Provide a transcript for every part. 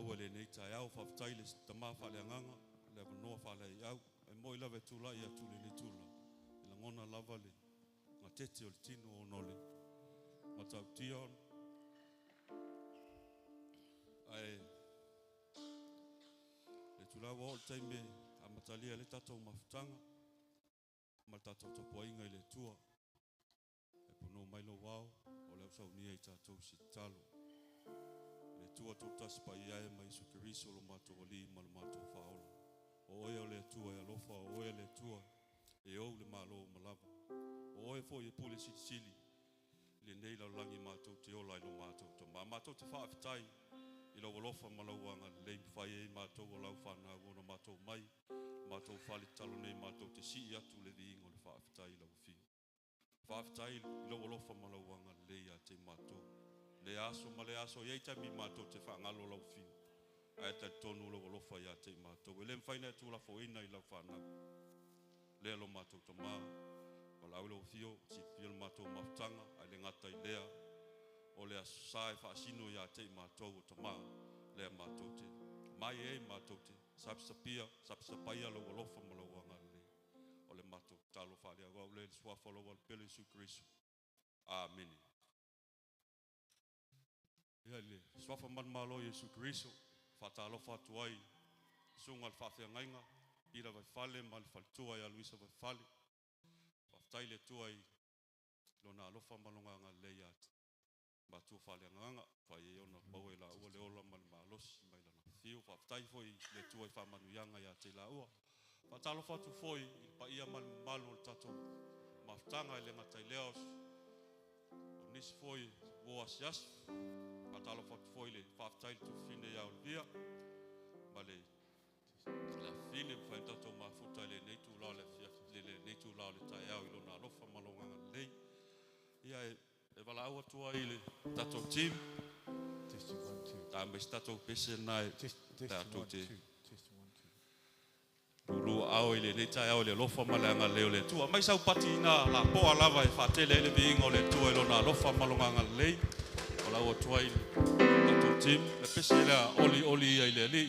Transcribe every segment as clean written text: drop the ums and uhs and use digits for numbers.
au le nei tai au whaftai le tama whale anganga, le wanoa whale i au, e moi lawe tula i atu le tula. I la ngona lava le, ngā tete o le tino o nole. Ngā tau tion, ai, le tula wa o le taime, a matalia le tatou mafutanga, ma tatou tapo inga i le tua, e pono mailo wao, o le usau nia i tatou si talo. Le tua tau tasi pa iae mai Isu Keriso lo matou ali ma lo matou whaola. O oe o le tua e alofa, o oe le tua e ou le malo malava. O oe fo i pule sili, le nei lau langi matou te ola i lo matou to. Ma matou te whaafitai, i lau alofa malauanga le mwhai e matou o lau whanau ono matou mai, matou whali talo nei matou te si atu le viingo le whaafitai i lau fiu. Whaafitai i lau alofa malauanga le a te matou. Le aso ma le aso iei tami matou te whaangalo lau fiu. Ae te tonu lau alofa ia te matou. E le mwhaina e tūla fo ina i lau whanau. Le alo matou to maa. O lau lau fio, si fio le matou mafutanga, ai le ngata i lea. O le aso sae whaasino ia te matou o to maa. Le matou te. Mai e matou te. Sapsapaia lau alofa ma lau anga le. O le matou talo whaalea. Wau le suafa lau al pele Isu Keriso. Amen. Ia le swafa man malo Isu Keriso fatalo fatuai sunga al fafia ngainga ira vai fale mal faltua ia Luisa vai fale fatai le tuai lona alofa malonga nga leiat batu fale nganga fa ye ona bawela o le ola mal malos mai lana fiu fatai foi le tuai fa manuyanga ia te la ua fatalo fatu foi pa ia mal malo tato maftanga le ngatai leos nis foi boasias Patalo fatu foi le whaftai tu fine ia olvia. Ma le fine whaita tau mafuta le neitu lao le neitu lao le tai au ilo na lofa malonganga lei. Ia e wala aua tua i le tatou team. Testing 1 2. Ta me tatou pese nai tatou te. Testing 1 2. Lulu au i le nei tai au le lofa malanga leo le tua. Mai sau pati ina la poa lava e whatele ele viingo le tua ilo na lofa malonganga lei. Ola o tuai tatou tim le pese la oli ai le ali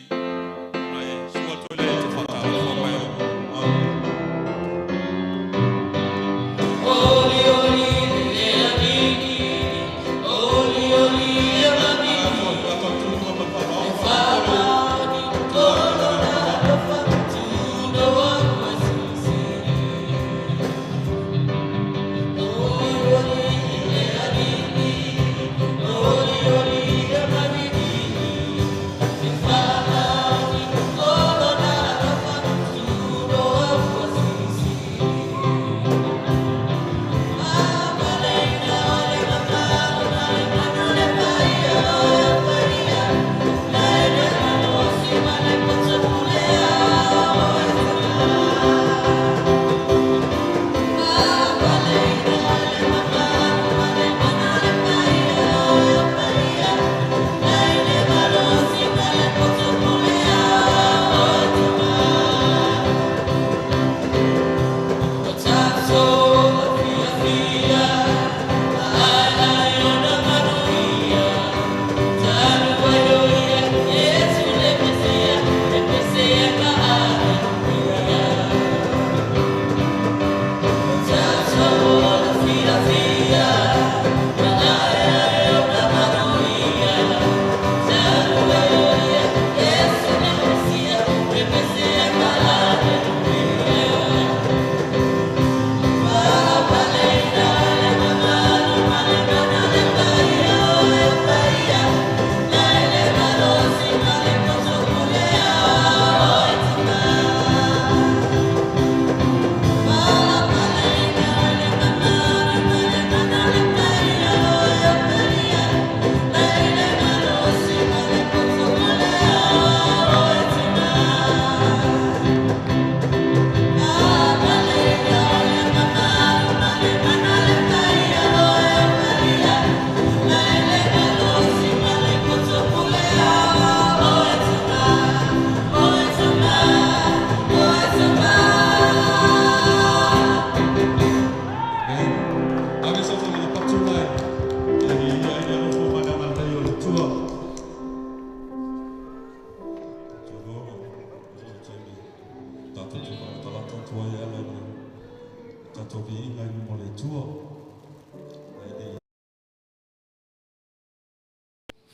ai sua toi le te fata mai oli le ali oli ya mami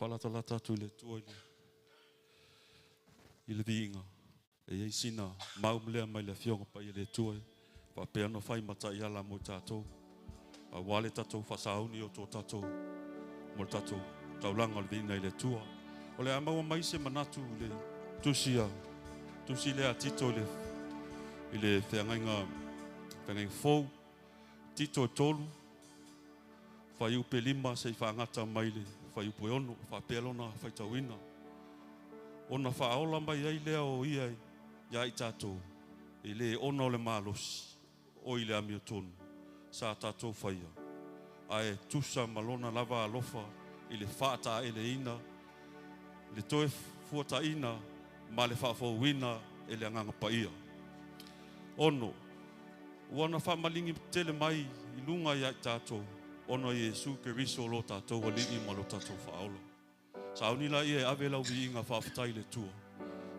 whalatalata tu le tua i le viinga. E ei sina maumlea mai le fionga pa i le tua. Pa pea no whai mata i ala mo tātou. Pa wale tātou whasauni o tō tātou. Mo tātou taulanga le viinga i le tua. O le amaua mai se manatu le tusia. Tusi le a tito i le whengainga fou. Tito tolu. Whai upe lima se i whaangata mai le. Whai upe ono, wha pelona, whai tauina. Ona whaola mai ei lea o iai. Ia i tātou. I le ono le malosi. O i le amio tonu. Sa tātou whaia. Ae tusa malona lava alofa. I le whaata e le ina. Le toe fuata ina. Ma le whaafauina e le anganga paia. Ono. Wana whamalingi tele mai i lunga ia i tātou. Ono Yesu ke riso lo tātou walini ma lo tātou whaola. Sa unila ia e ave lau vi inga whaafatai le tua.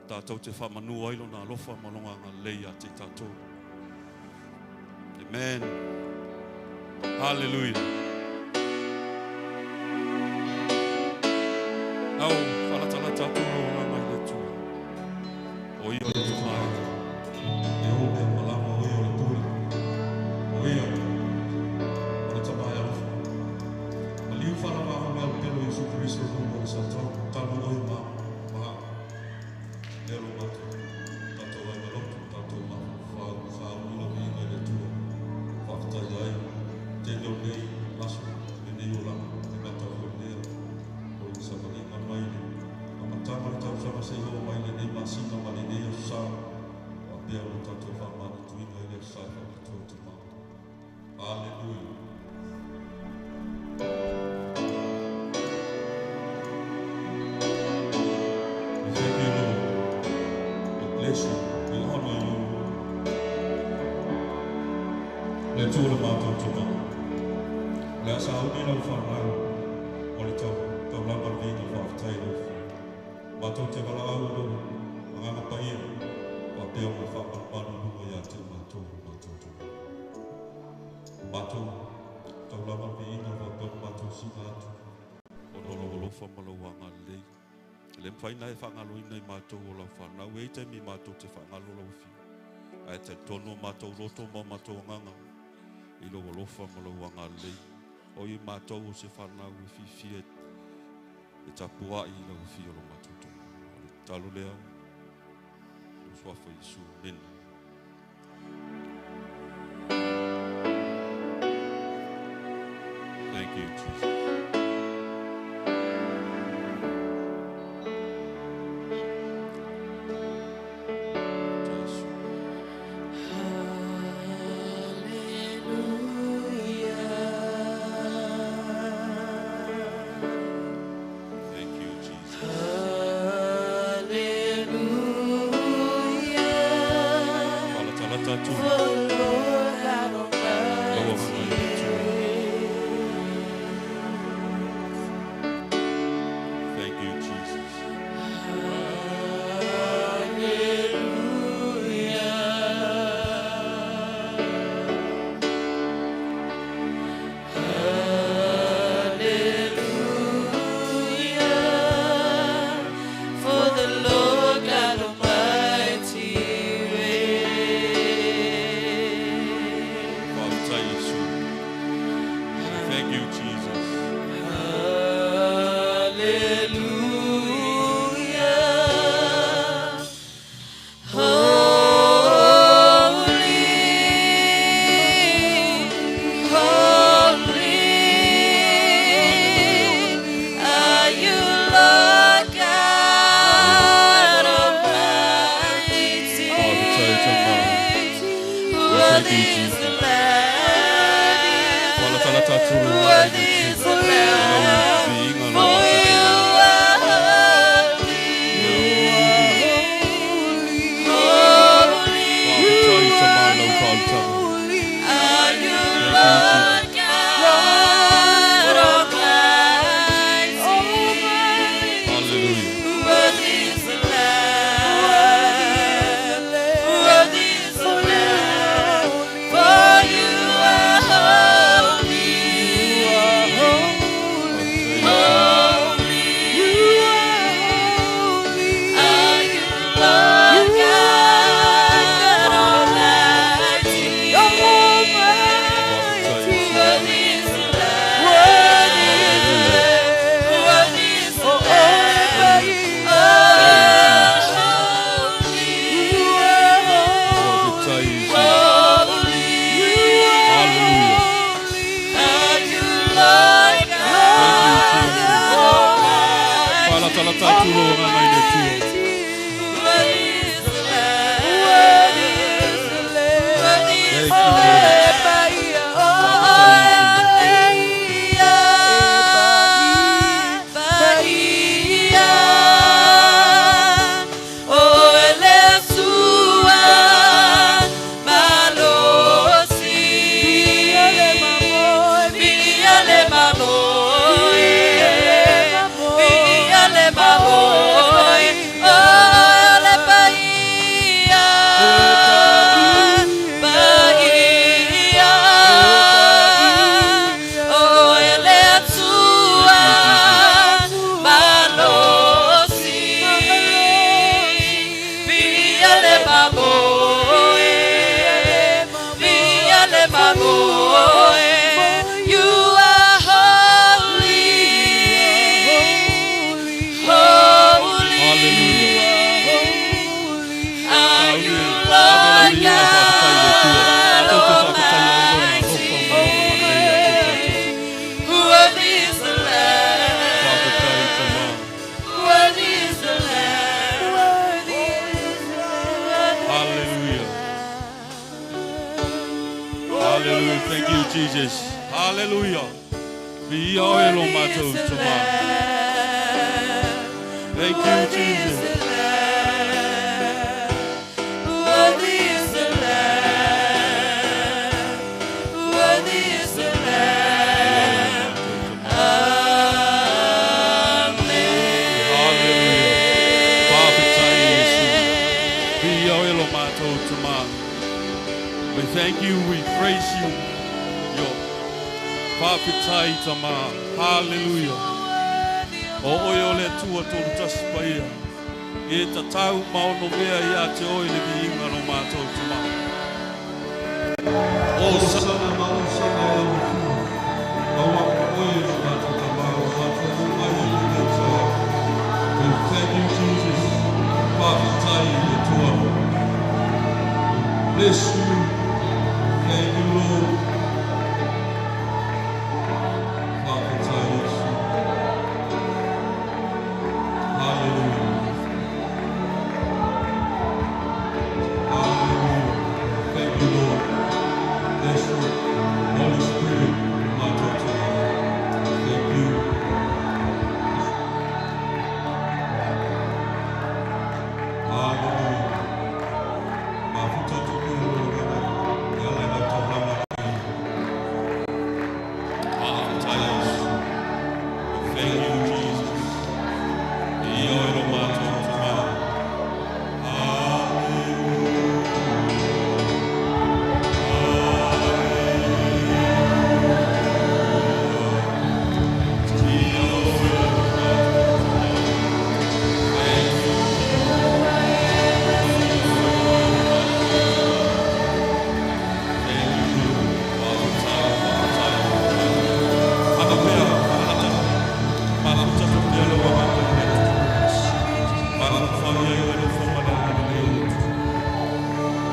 Tātou te whamanu ailo na alofa malonga ngā leia te tātou. Amen. Hallelujah. Au, whalatala tātou o ngā le tua. O ia le tua. E o le malama o ia le tua. O ia. O le tabai alofa. Ma liu whalawa o ngā pelo Yesu Christo o sa talo o ia maa. Ero mato, tato ai maloto, tato ma whaamilo i ngai le tua. Whakatai ai, te leo nei, laso, le nei o lama, te ngata o lea. O i sa malinga mai le. A matama le tau sama se hoa mai le nei masina ma le nei o sa. A pia o tato whamana tuina i le sa whakatua te maa. Hallelujah. We honor you. Le tūra mātou te mā. Le asa au nina u whanau. O le tau lama vina whaafatai rau. Mātou te wala au rau. Anganga paia. Wa pēo me whapapanu runga ia te mātou te mā. Mātou tau lama vina whapanu mātou sina atu. O nolo walofa malo wanga lei. Le mwhaina e whangalo ina I mātou o lau whanau. E te mi mātou te whangalo lau fi. A te tono mātou roto ma mātou nganga. I lo walofa ma lau wanga lei. O I mātou o se whanau e fi fi e tapua I lau fi o lo mātou tono. O le talo lea. O swafa Yesu. Amen. Thank you, Jesus. Oh Jesus. Hallelujah. We are in my toes tomorrow. Thank you, Jesus. Worthy is the Lamb. Worthy is the Lamb. Amen. Hallelujah. Father, we are in my toes tomorrow. We thank you, we praise you. Your Father, hallelujah. Oh, le tua tolu tasi paia. E ta tau maono mea ia te oi le viinga no mātou tuma. O sana mau sana e uku. Awa oi no mātou tamau, mātou mai e le tua. We thank you, Jesus. Father, tai le tua. Bless you. Thank you, Lord. Father, tai le tua. Hallelujah. Thank you, Lord. Bless you, Holy Spirit, my daughter. Thank you. Hallelujah. My daughter,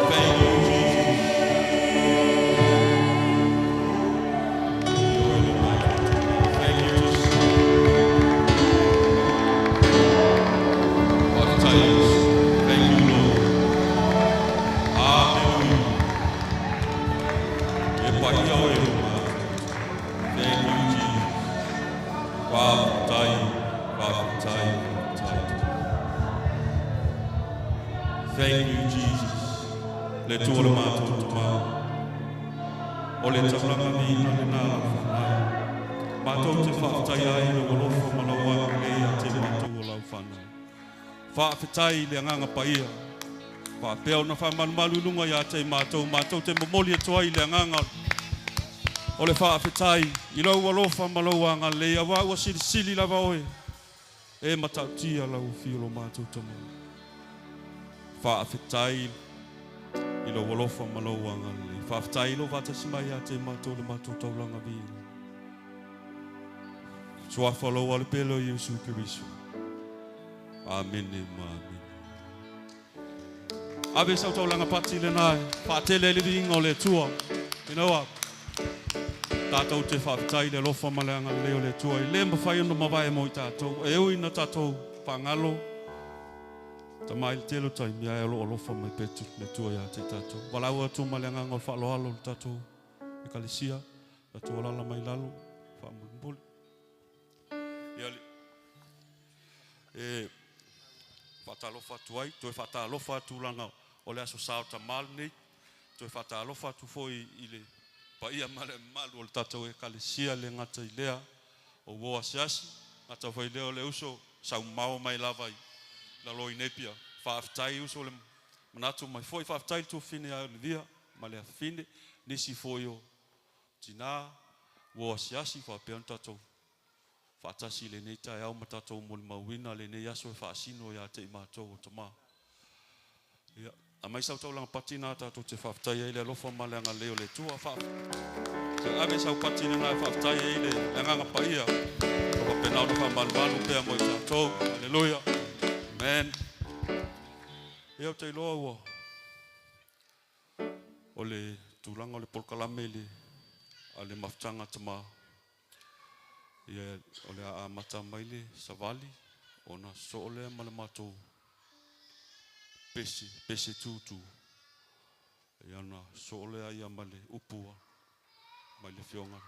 thank you, Jesus. Thank you, Jesus. Le tuola mātou tuma. O le tauranga ni na le nā whanai. Mātou te whaatai ai no walofo malawa lea te mātou o lau whanai. Whaafetai le anganga paia. Whaapeo na whamanmalununga ia te mātou. Mātou te momoli atuai le anganga. O le whaafetai i lau walofa malawa ngā lea. Wāua sili sili lava oe. E matautia lau whiolo mātou tama. Whaafetai i lo walofa malawa ngā lea. Whaafetai lo watasimai a te mātou le mātou taulanga vila. Sua whalo ale pelo Yesu Kiriso. Amen e amen. Ave sau taulanga pati le nai. Whaatele le vinga o le tua. You know what? Tātou te whaafetai le lofa malanga leo le tua. I le mawhai anu mawai mo I tātou. E ui na tātou whangalo. Ta mai le telo tai mi ai alo lofa mai petu le tua ia te tātou. Walau atu malanga ngol whaaloalo le tātou. E kalisia. Tātou alala mai lalo. Whaamulmbuli. E whatalofa atu ai. Toi whatalofa atu langa o le aso sao ta mal nei. Toi whatalofa tu foi i le pa ia male malu o le tatou e kalesia le ngata i lea o woa siasi ngata whai leo le uso sau mau mai lava i la loi nepia whaaftai uso le manatu mai foi whaaftai tu fine au le via ma le fine nisi foi o tina woa siasi whapeon tatou whaatasi le nei tae au ma tatou mo le mauina le nei aso e whaasino ia te i mātou o tama ia a mai sau tau langa patina tatou te whaaftai ai le alofa ma le anga leo le tua te ave sau patina ngai whaaftai ai le anga paia o penau na whamalu pea mo i tatou aleluia amen ia te iloa ua o le tūlanga o le polkalame le a le mafutanga tama ia o le a mata mai le savali ona so o le ma le matou pese tutu ia na so o le ia ma le upua mai le fionga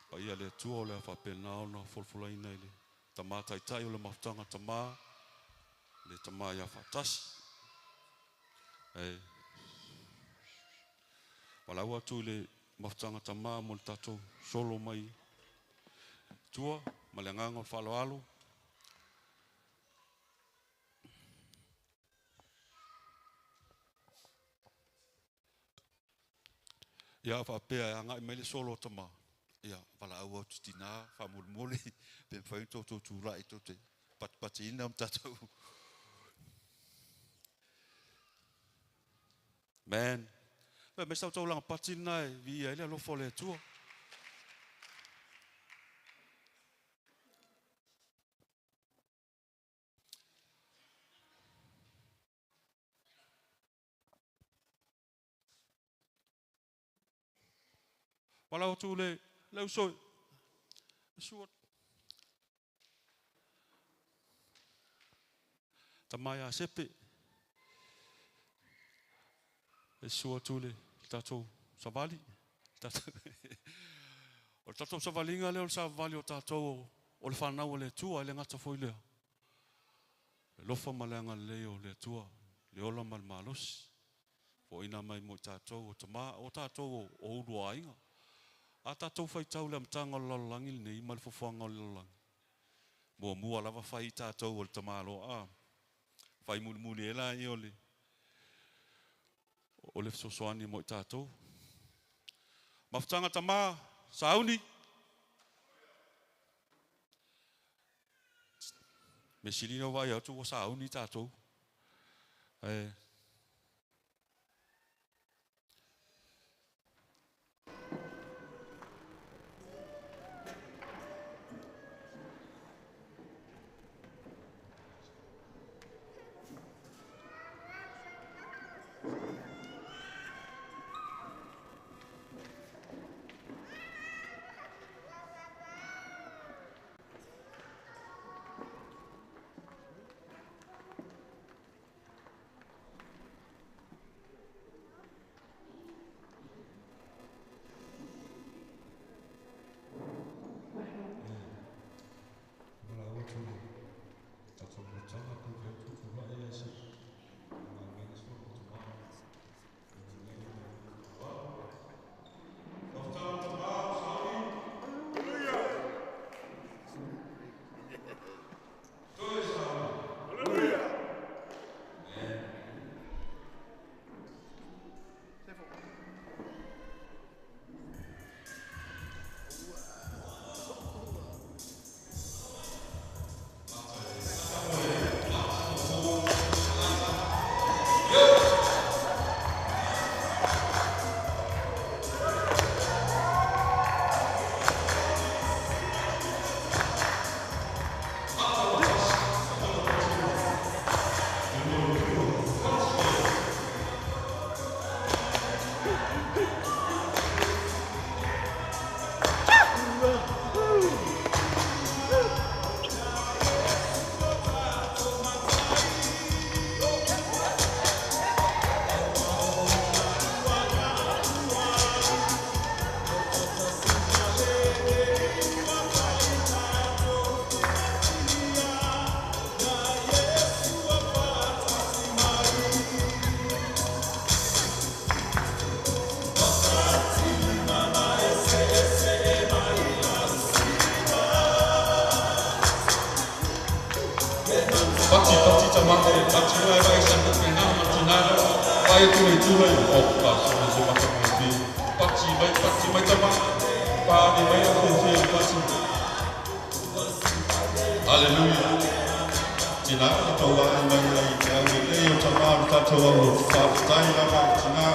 pa ia le tua o le whapena ona folfolaina i le tamata i tai o le mafutanga tama le tama ia whatasi walau atu le mafutanga tama mo le tatou solo mai tua ma le nganga o whaloalo ia whapea anga i mai le solo tama ia walau atu tina whamulmuli pe mwhain tōtou tūra i tōte pati ina am tatou man me sau tau langa pati nai vi ai le alofo le tua walau tu le usoi suot tamaya sepe suot tu le tatou savali o tatou savalinga le o savali o tatou o le whanau o le tua le ngata foi lea le lofa malanga le o le tua le ola mal malos o ina mai mo tatou o tama o tatou o urua inga a tatou fai tau le amtanga o lalangi nei mal fofuanga o lalangi mua lava fai tatou o le tamalo fai muli ela i o le sosoani mo tatou mafutanga tama sauni me silino vai atu o sauni tatou Vai tu e tu e o ka so se ma ka ti. Pati mai tama. Pa ni mai o pati. Hallelujah. Tina to wa mai mai ka le o tama ta to o fa tai la ma tina.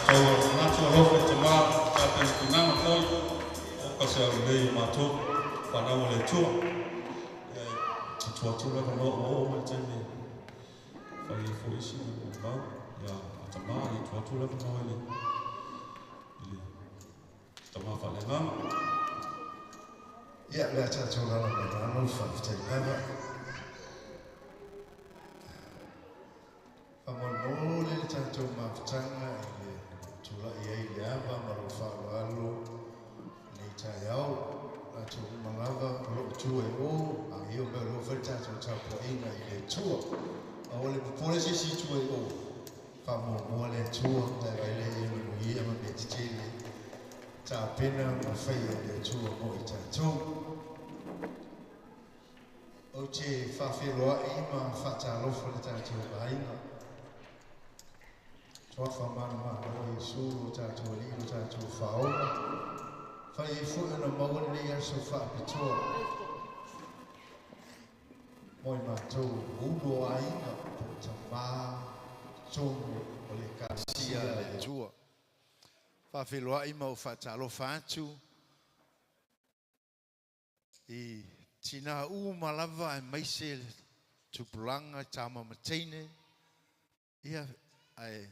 To na to lo fa tama ta pe tina ko o ka se le ma to pa na o le tu. Tu la no o ma tani. Fai foi sim no ya tama ni tu la no ele. Tama fa le ngam. Ja, la ta tu la no fa te lava. Amor no le ta tu ma tanga e tu la ia ia va ma lo fa lo ni ta yao la tu ma lava lo tu e o a io me lo fa ta tu ta po ina i tu a ole po le si tu e o fa mo le tu da vai le i ia ma be ti ta pena ma fai le tu mo i ta tu o te fa fe lo i ma fa ta lo fa le ta tu ba ina Tua whamana ma o Yesu o tātou li o tātou whaona. Whai e fuhi na maua ni aso whaapitoa. Moi mātou uno a inga po ta mā tonu o le kāsia le tua. Whawhiloa ima o whaatalo whaatu. I tina u malawa e maise tupulanga tāma mateine. Ia ai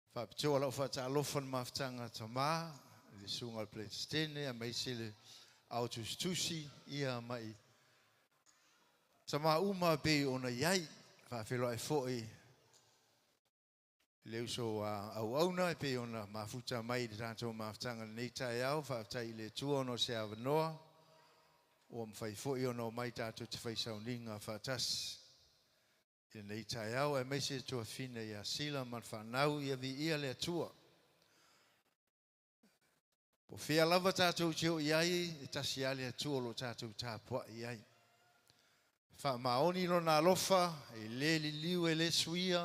Fapitoa lau whaataalofan maftanga tamā, le sunga le Pleistene, a mai sile autustusi, ia mai. Tamā uma be ona iai, whawhelo ai fo'i. Leu so au auna, be ona mafuta mai le tātou maftanga nei tai au, whaatai le tua ono se awanoa, o mwhai fo'i ono mai tātou te whaisauninga whaatasi. E nei tai au e meise tua fine ia sila man whanau ia vi ia lea tua. Po whia lava tātou teo iai, e tasi a lea tua lo tātou tāpua iai. Wha maoni no nā lofa, e le li liu e le suia,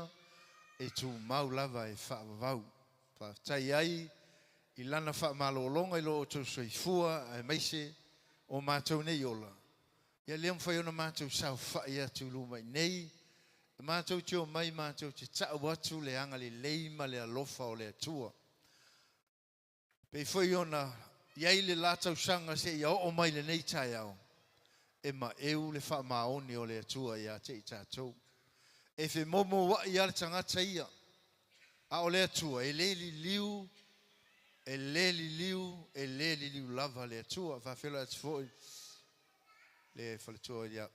e tu mau lava e wha vavau. Wha tai ai, i lana wha malolonga i lo o tau soifua, e meise o mātou nei ola. Ia lea mwhai ona mātou sau wha ia tu luma i nei, Mātou tio mai mātou te tau atu le anga le leima le alofa o le atua. Pei foi ona, iai le latau sanga se ia o mai le nei tai au. E ma eu le wha maoni o le atua ia te i tātou. E fe momo wa ia le tangata ia. A o le atua, e le li liu, e le li liu lava le atua. Whawhela atu foi, le whaletua ia.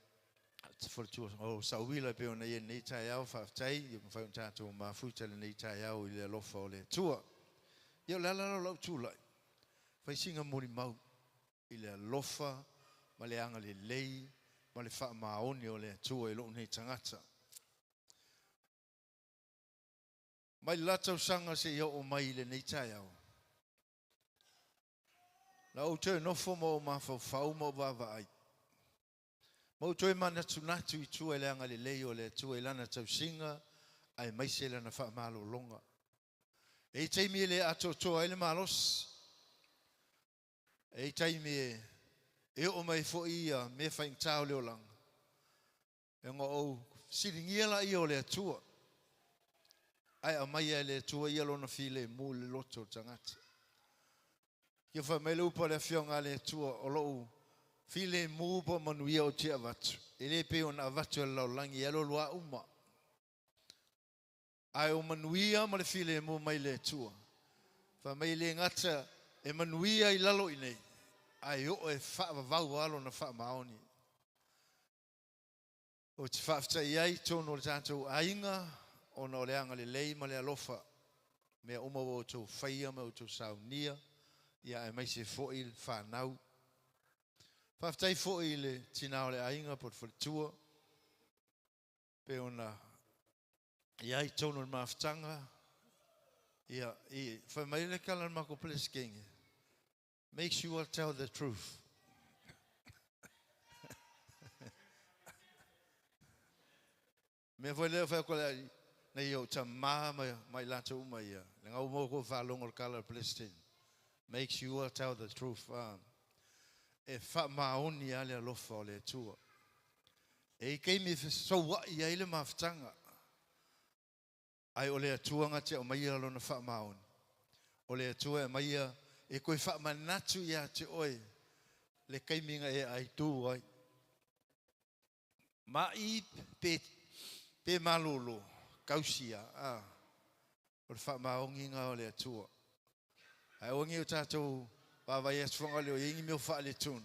Fortua o sauila pe ona ye nei tai au whaftai, i mwhai un tātou mafuta le nei tai au i le alofa o le tua. Ia o lala lau tūlai. Whai singa mori mau i le alofa, ma le anga le lei, ma le wha maoni o le tua i loo nei tangata. Mai latau sanga se ia o mai le nei tai au. Na o tue nofo mo o mawhau mo wawa ai. Mau toi mana tunatu I tua I leanga le lei o le tua I lana tau singa ai maise lana wha malo longa. E taimi le ato toa ele malos. E taimi e o mai fo ia me whaing tau leo langa. E ngā o siringiela I o le tua. Ai a mai e le tua ia lona file mu le loto tangata. Kia wha mai lupa le whionga le tua o loo File mupo manuia o tia vatu. Ele pe ona vatu lau langi alo lua uma. Ai o manuia ma le file mu mai le tua. Fa mai le ngata e manuia I lalo inei. Ai o e wha vau alo na wha maoni. O te whafta iai tono le tātou ainga o na o le anga le lei ma le alofa. Mea uma o tau whaia ma o tau saunia. Ia e mai se fo'i whanau. Whaftai fo'i le tinao le ainga pot whalitua. Pe ona iai tono le maftanga. Ia I whamai le kalan mako ples kenge. Make sure I tell the truth. Me foi le whai kola Nei o tama mai lato mai ia. Le ngau mo ko whalongo le kala Palestine. Make sure tell the truth. E wha maoni ale alofa o le atua. E kei me whasoa i aile mawhtanga. Ai o le atua ngate o mai alo na wha maoni. O le atua e mai e koe wha manatu ia te oe. Le keiminga e ai tū ai. Mai pe malolo. Kausia. O le wha maongi ngā o le atua. Ai ongi o tātou wawai aswanga leo ingi meo wha le tūn.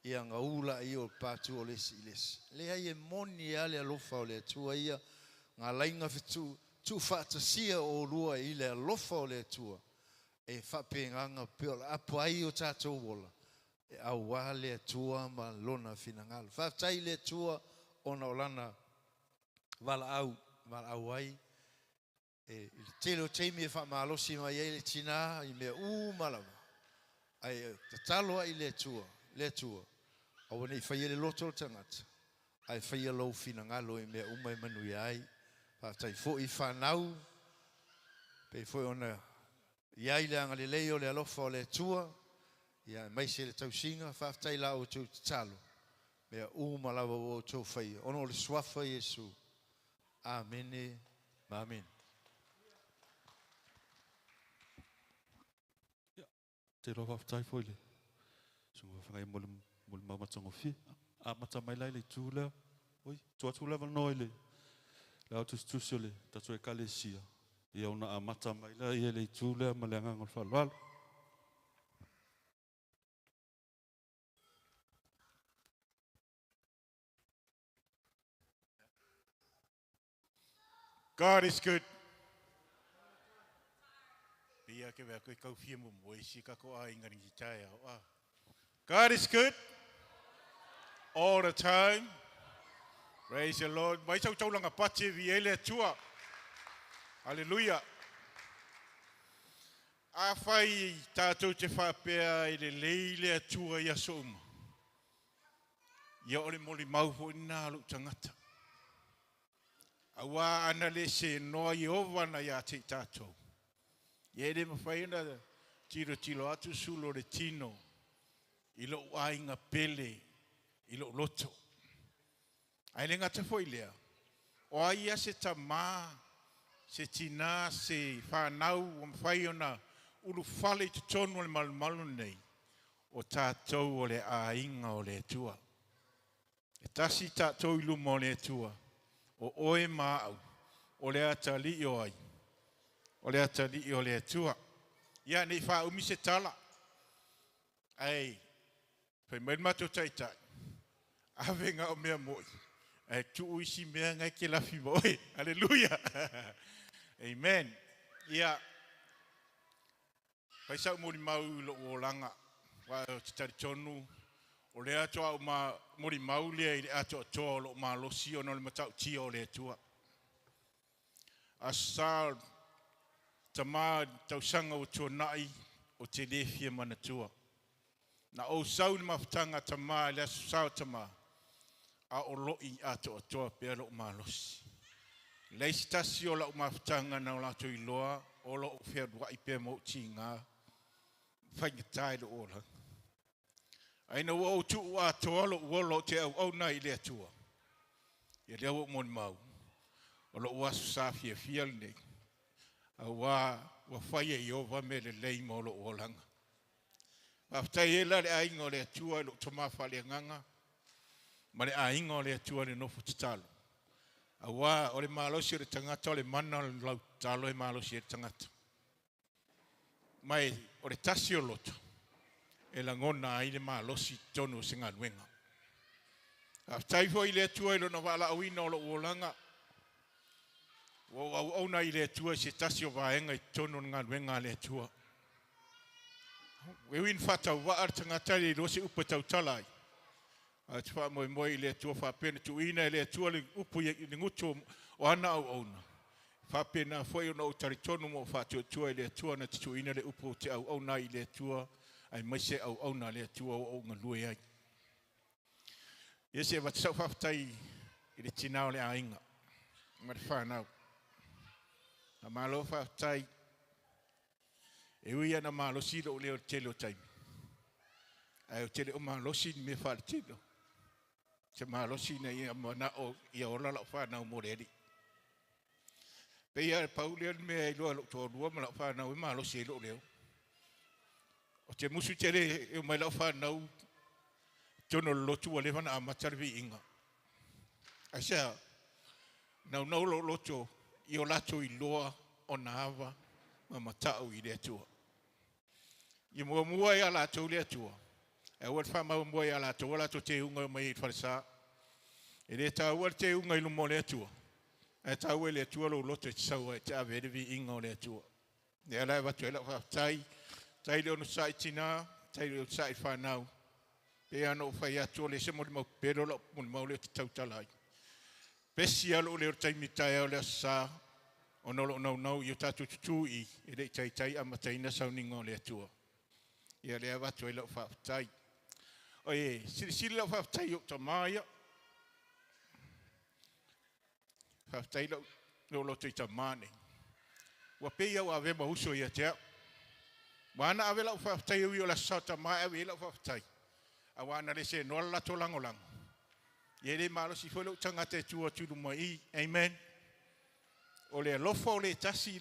Ia ngā ula i o pātu o lesi i lesi. Lea i e moni a le alofa o le atua ia. Ngā lainga fitu. Tu whaatasia o rua i le alofa o le atua. E whapenganga peo. Apo ai o tātou wola. E au wā le atua ma lona finangalo. Whaatai le atua o na olana. Wala au ai. E telo teimi e whamalosi mai e le tina i mea malawa. Ai tataloa i le atua. Awa nei whaia le loto tangata. Ai whaia lau finangalo i mea umai manui ai. Whaatai fo i whanau. Pe fo ona iai le anga le leo le alofa o le atua. Ia mai se le tausinga. Whaatai la o tau tatalo. Mea malawa o tau whaia. Ono le swafa Yesu. Amene. Amen. Te roa whaftai foile. Sunga whangai mole mamatongo fi. A mata mai lai le tūlea. Oi, tua tūlea wal noi le. Le au tusi le, tatu e kale sia. Ia una a mata mai lai e le tūlea ma le angangol whalwal. God is good. Pia ke wea koe kau fia mo moe si kako a ingari ki tae au. God is good. All the time. Praise the Lord. Mai tau taulanga pate vi ele atua. Hallelujah. A whai tātou te whapea i le leile atua i aso uma. Ia ole moli mauho ina alu tangata. Awa ana le se noa i ovana ia te tātou. Ia le mawhaina tiro atu sulo le tino. I lo ainga pele. I lo loto. Ai le ngata foi lea. O aia se tamā. Se tina, se whanau. O mawhaiona ulu whale te tonu le malu nei. O tātou o le ainga o le tua. E tasi tātou ilu mo le tua. O oe māau. O le atali i o ai. O le atali i o le tua. Ia nei wha umi se tala. Ai. Pai mai mato taitai. Awenga o mea moi. Ai tu uisi mea ngai ke lafi moi. Hallelujah. Amen. Ia. Pai sau mori mau lo o langa. Wa titari tonu. O le ato au mori mau lea i le ato atoa lo ma losi o no le matau tia o le tua. Asal tama tausanga o tuanai o te lefia manatua. Na o sau ni mawhtanga tama le aso sau tama. A o loi ato atoa pia lo ma losi. Leisi tasi o la mawhtanga na o lato i loa o lo fea dua i pia mo ti ngā. Whaingatai lo o la. Aina o tu wa tolo wo te au na ile atua. Ia le o mon mau. O lo wa safi fiel ne. A wa faia i ova me le lei mo lo olanga. Afta ela le ainga le atua lo toma fale nganga. Ma le ainga le atua le no futalo. A wa o le malosi le tangata le mana lo talo e malosi le tangata. Mai o le tasio loto. E la ngona ai le malosi tonu singa luenga. Aftai fo ile tua ilo na wala awina o lo uolanga. O na ile tua se tasio vaenga i tonu nga luenga le tua. Wewin fata wa artangatari lo se upa tautalai. Atfa moi ile tua fa pena tu ina ile tua le upu le nguto o ana au ona. Fa pena foi no taritonu mo fa tua ile tua na tu ina le upu te au ona ile tua. Ai mai se au na le tua o nga lue ai. Ia se wa tsau faftai i le tinao le ainga. Ma le whanau. Malo whaatai. E ui ana malosi lo leo tele o taimi. Ai o tele o malosi ni me whaatino. Se malosi na ia mana o ia ola la whanau moreri. Pea Paulia me ilo lo to rua ma la whanau e malosi lo leo. O te musu tere e mai la whanau tono lotu o lewana a matarivi inga. Aisa, nau lo loto i o lato i loa o na awa ma matau i lea tua. I mua i a lato lea tua. E ua whamau mua i a lato, o lato te unga mai i wharisa. E lea tā ua te unga i lumo lea tua. E tā ua lea tua lo loto i tsaua e te averevi inga o lea tua. E ala e watu e la whaatai, tai leo no sai tina, tai leo sai whanau. Pe ano whai atu le se mori mau pero lo mori mau leo te tautalai. Pesi alo leo taimi tai au lea sa, o nolo nau i o tatu tutu i, e rei tai amataina sauninga o lea tua. Ia lea watu e lau whaatai. O e, siri lau whaatai o ta maia. Whaatai lau loto i ta mane. Wa pei au ave mahuso i a tea. Wana ave lau whaatai ui o la sa ta mai ave lau whaatai. A wana le se noa la to langolang. Ie le malo si fwelo tangata e tua tulu mai i. Amen. O le alofa o le tasi.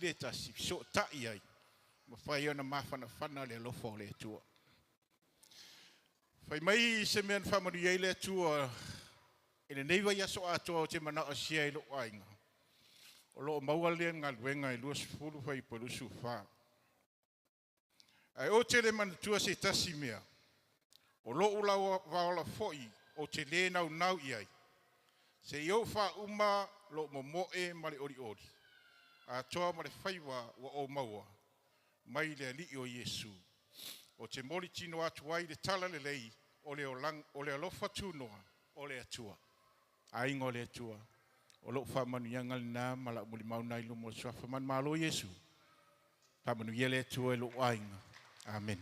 So tai ai. Ma whai ona mawhana le alofa o le tua. Whai mai se mean whamari ei le tua. E le neiva ia so atoa o te mana o sia i lo ainga. O lo maua le ngaluenga i luas fulu whai palusu wha. Ai o te le manatua se tasi mea. O lo ula waola foi o te le nau iai. Se iau wha uma lo momoe mare ori. A toa mare whaiwa wa o maua. Mai le li o Yesu. O te mori tino atu ai le tala le lei o le alofa tunoa o le atua. Aingo le atua. O lo wha manu yangal na mala muli mauna ilu mo swafa man malo Yesu. Pa manu yele atua lo ainga. Amen.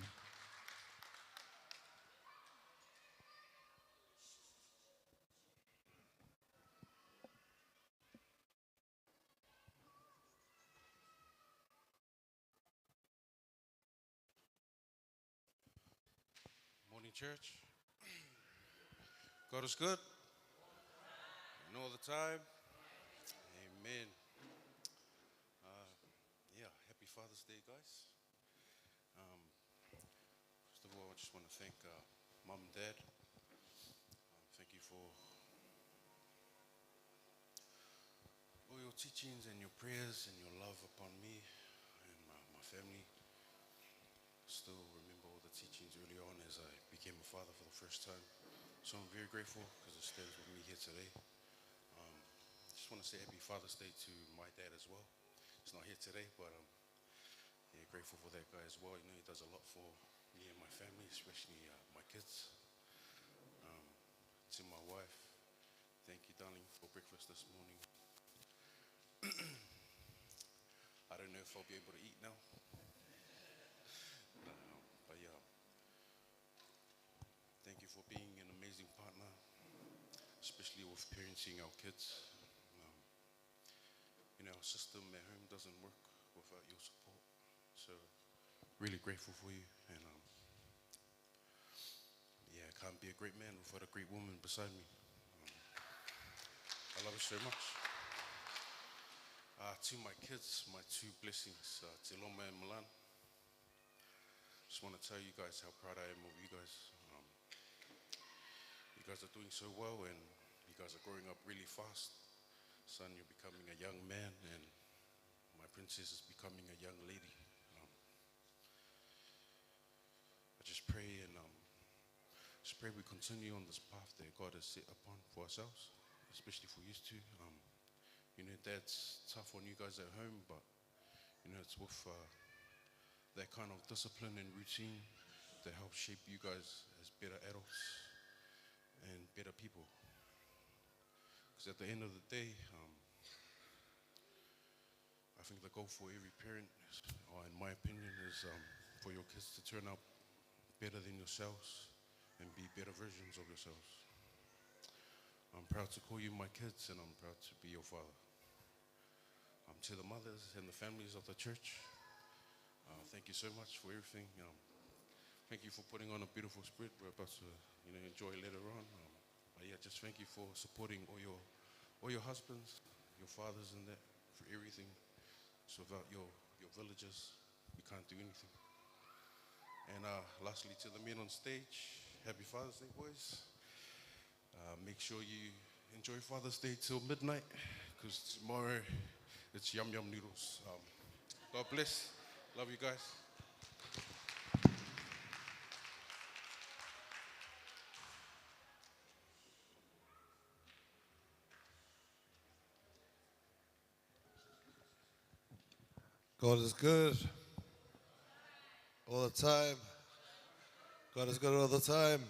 Morning, church. God is good. And all the time. Amen. Happy Father's Day, guys. First of all, I just want to thank Mum and Dad. Thank you for all your teachings and your prayers and your love upon me and my family. Still remember all the teachings early on as I became a father for the first time. So I'm very grateful because it stands with me here today. Just want to say happy Father's Day to my dad as well. He's not here today, but grateful for that guy as well. You know, he does a lot for me and my family, especially my kids. To my wife, thank you, darling, for breakfast this morning. I don't know if I'll be able to eat now. But yeah, thank you for being an amazing partner, especially with parenting our kids. Our system at home doesn't work without your support. So, really grateful for you. And I can't be a great man without a great woman beside me. I love you so much. To my kids, my two blessings, Tiloma and Milan. Just want to tell you guys how proud I am of you guys. You guys are doing so well and you guys are growing up really fast. Son, you're becoming a young man and my princess is becoming a young lady. I just pray and we continue on this path that God has set upon for ourselves, especially for you two. Dad's tough on you guys at home, but it's with that kind of discipline and routine that helps shape you guys as better adults and better people. Because at the end of the day, I think the goal for every parent, or in my opinion, is for your kids to turn out better than yourselves and be better versions of yourselves. I'm proud to call you my kids and I'm proud to be your father. To the mothers and the families of the church, thank you so much for everything. Thank you for putting on a beautiful spread we're about to, enjoy later on. But yeah, just thank you for supporting all your husbands, your fathers, and that for everything. So without your villagers, we can't do anything. And lastly, to the men on stage, happy Father's Day, boys. Make sure you enjoy Father's Day till midnight, because tomorrow it's yum yum noodles. God bless. Love you guys. God is good all the time. God is good all the time.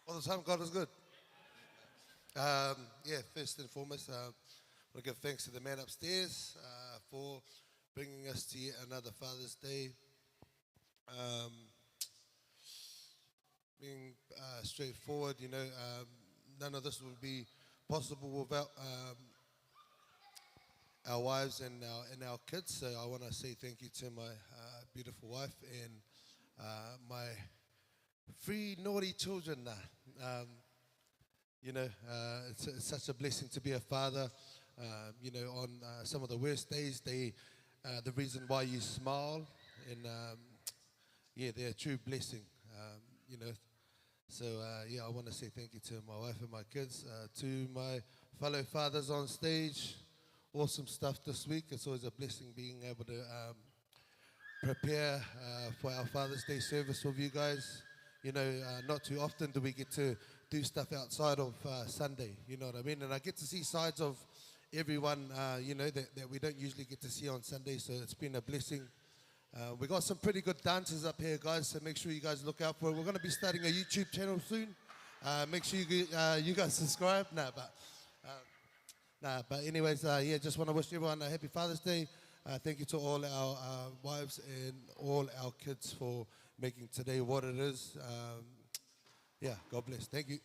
All the time, God is good. Yeah, first and foremost, I want to give thanks to the man upstairs for bringing us to yet another Father's Day. Being straightforward, none of this would be possible without our wives and our kids. So I want to say thank you to my beautiful wife and my 3 naughty children. It's such a blessing to be a father. On some of the worst days, the reason why you smile, and they're a true blessing. So I want to say thank you to my wife and my kids, to my fellow fathers on stage. Awesome stuff this week. It's always a blessing being able to prepare for our Father's Day service with you guys. Not too often do we get to do stuff outside of Sunday, you know what I mean? And I get to see sides of everyone, that we don't usually get to see on Sunday, so it's been a blessing. We got some pretty good dancers up here, guys, so make sure you guys look out for it. We're going to be starting a YouTube channel soon. Make sure you guys subscribe. But anyways, just want to wish everyone a happy Father's Day. Thank you to all our wives and all our kids for making today what it is. God bless. Thank you.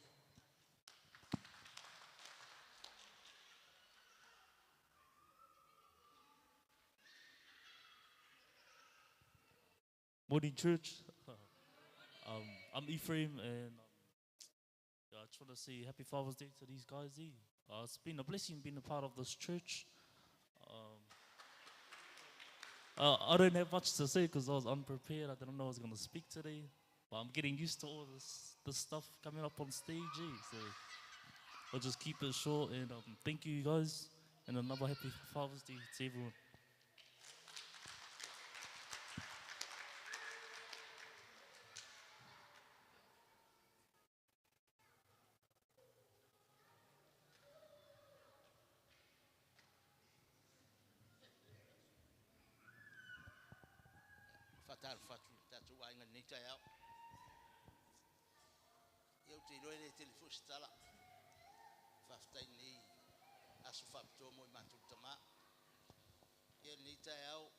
Morning, church. I'm Ephraim, and I just want to say happy Father's Day to these guys. It's been a blessing being a part of this church. I don't have much to say because I was unprepared. I didn't know I was going to speak today, but I'm getting used to all this stuff coming up on stage. So I'll just keep it short, and thank you guys, and another happy Father's Day to everyone. Fatal fatu tatu ainga nita yao. Eu te loe telefone stala. Faftai ni asu fapto mo matu tama. Ye nita yao.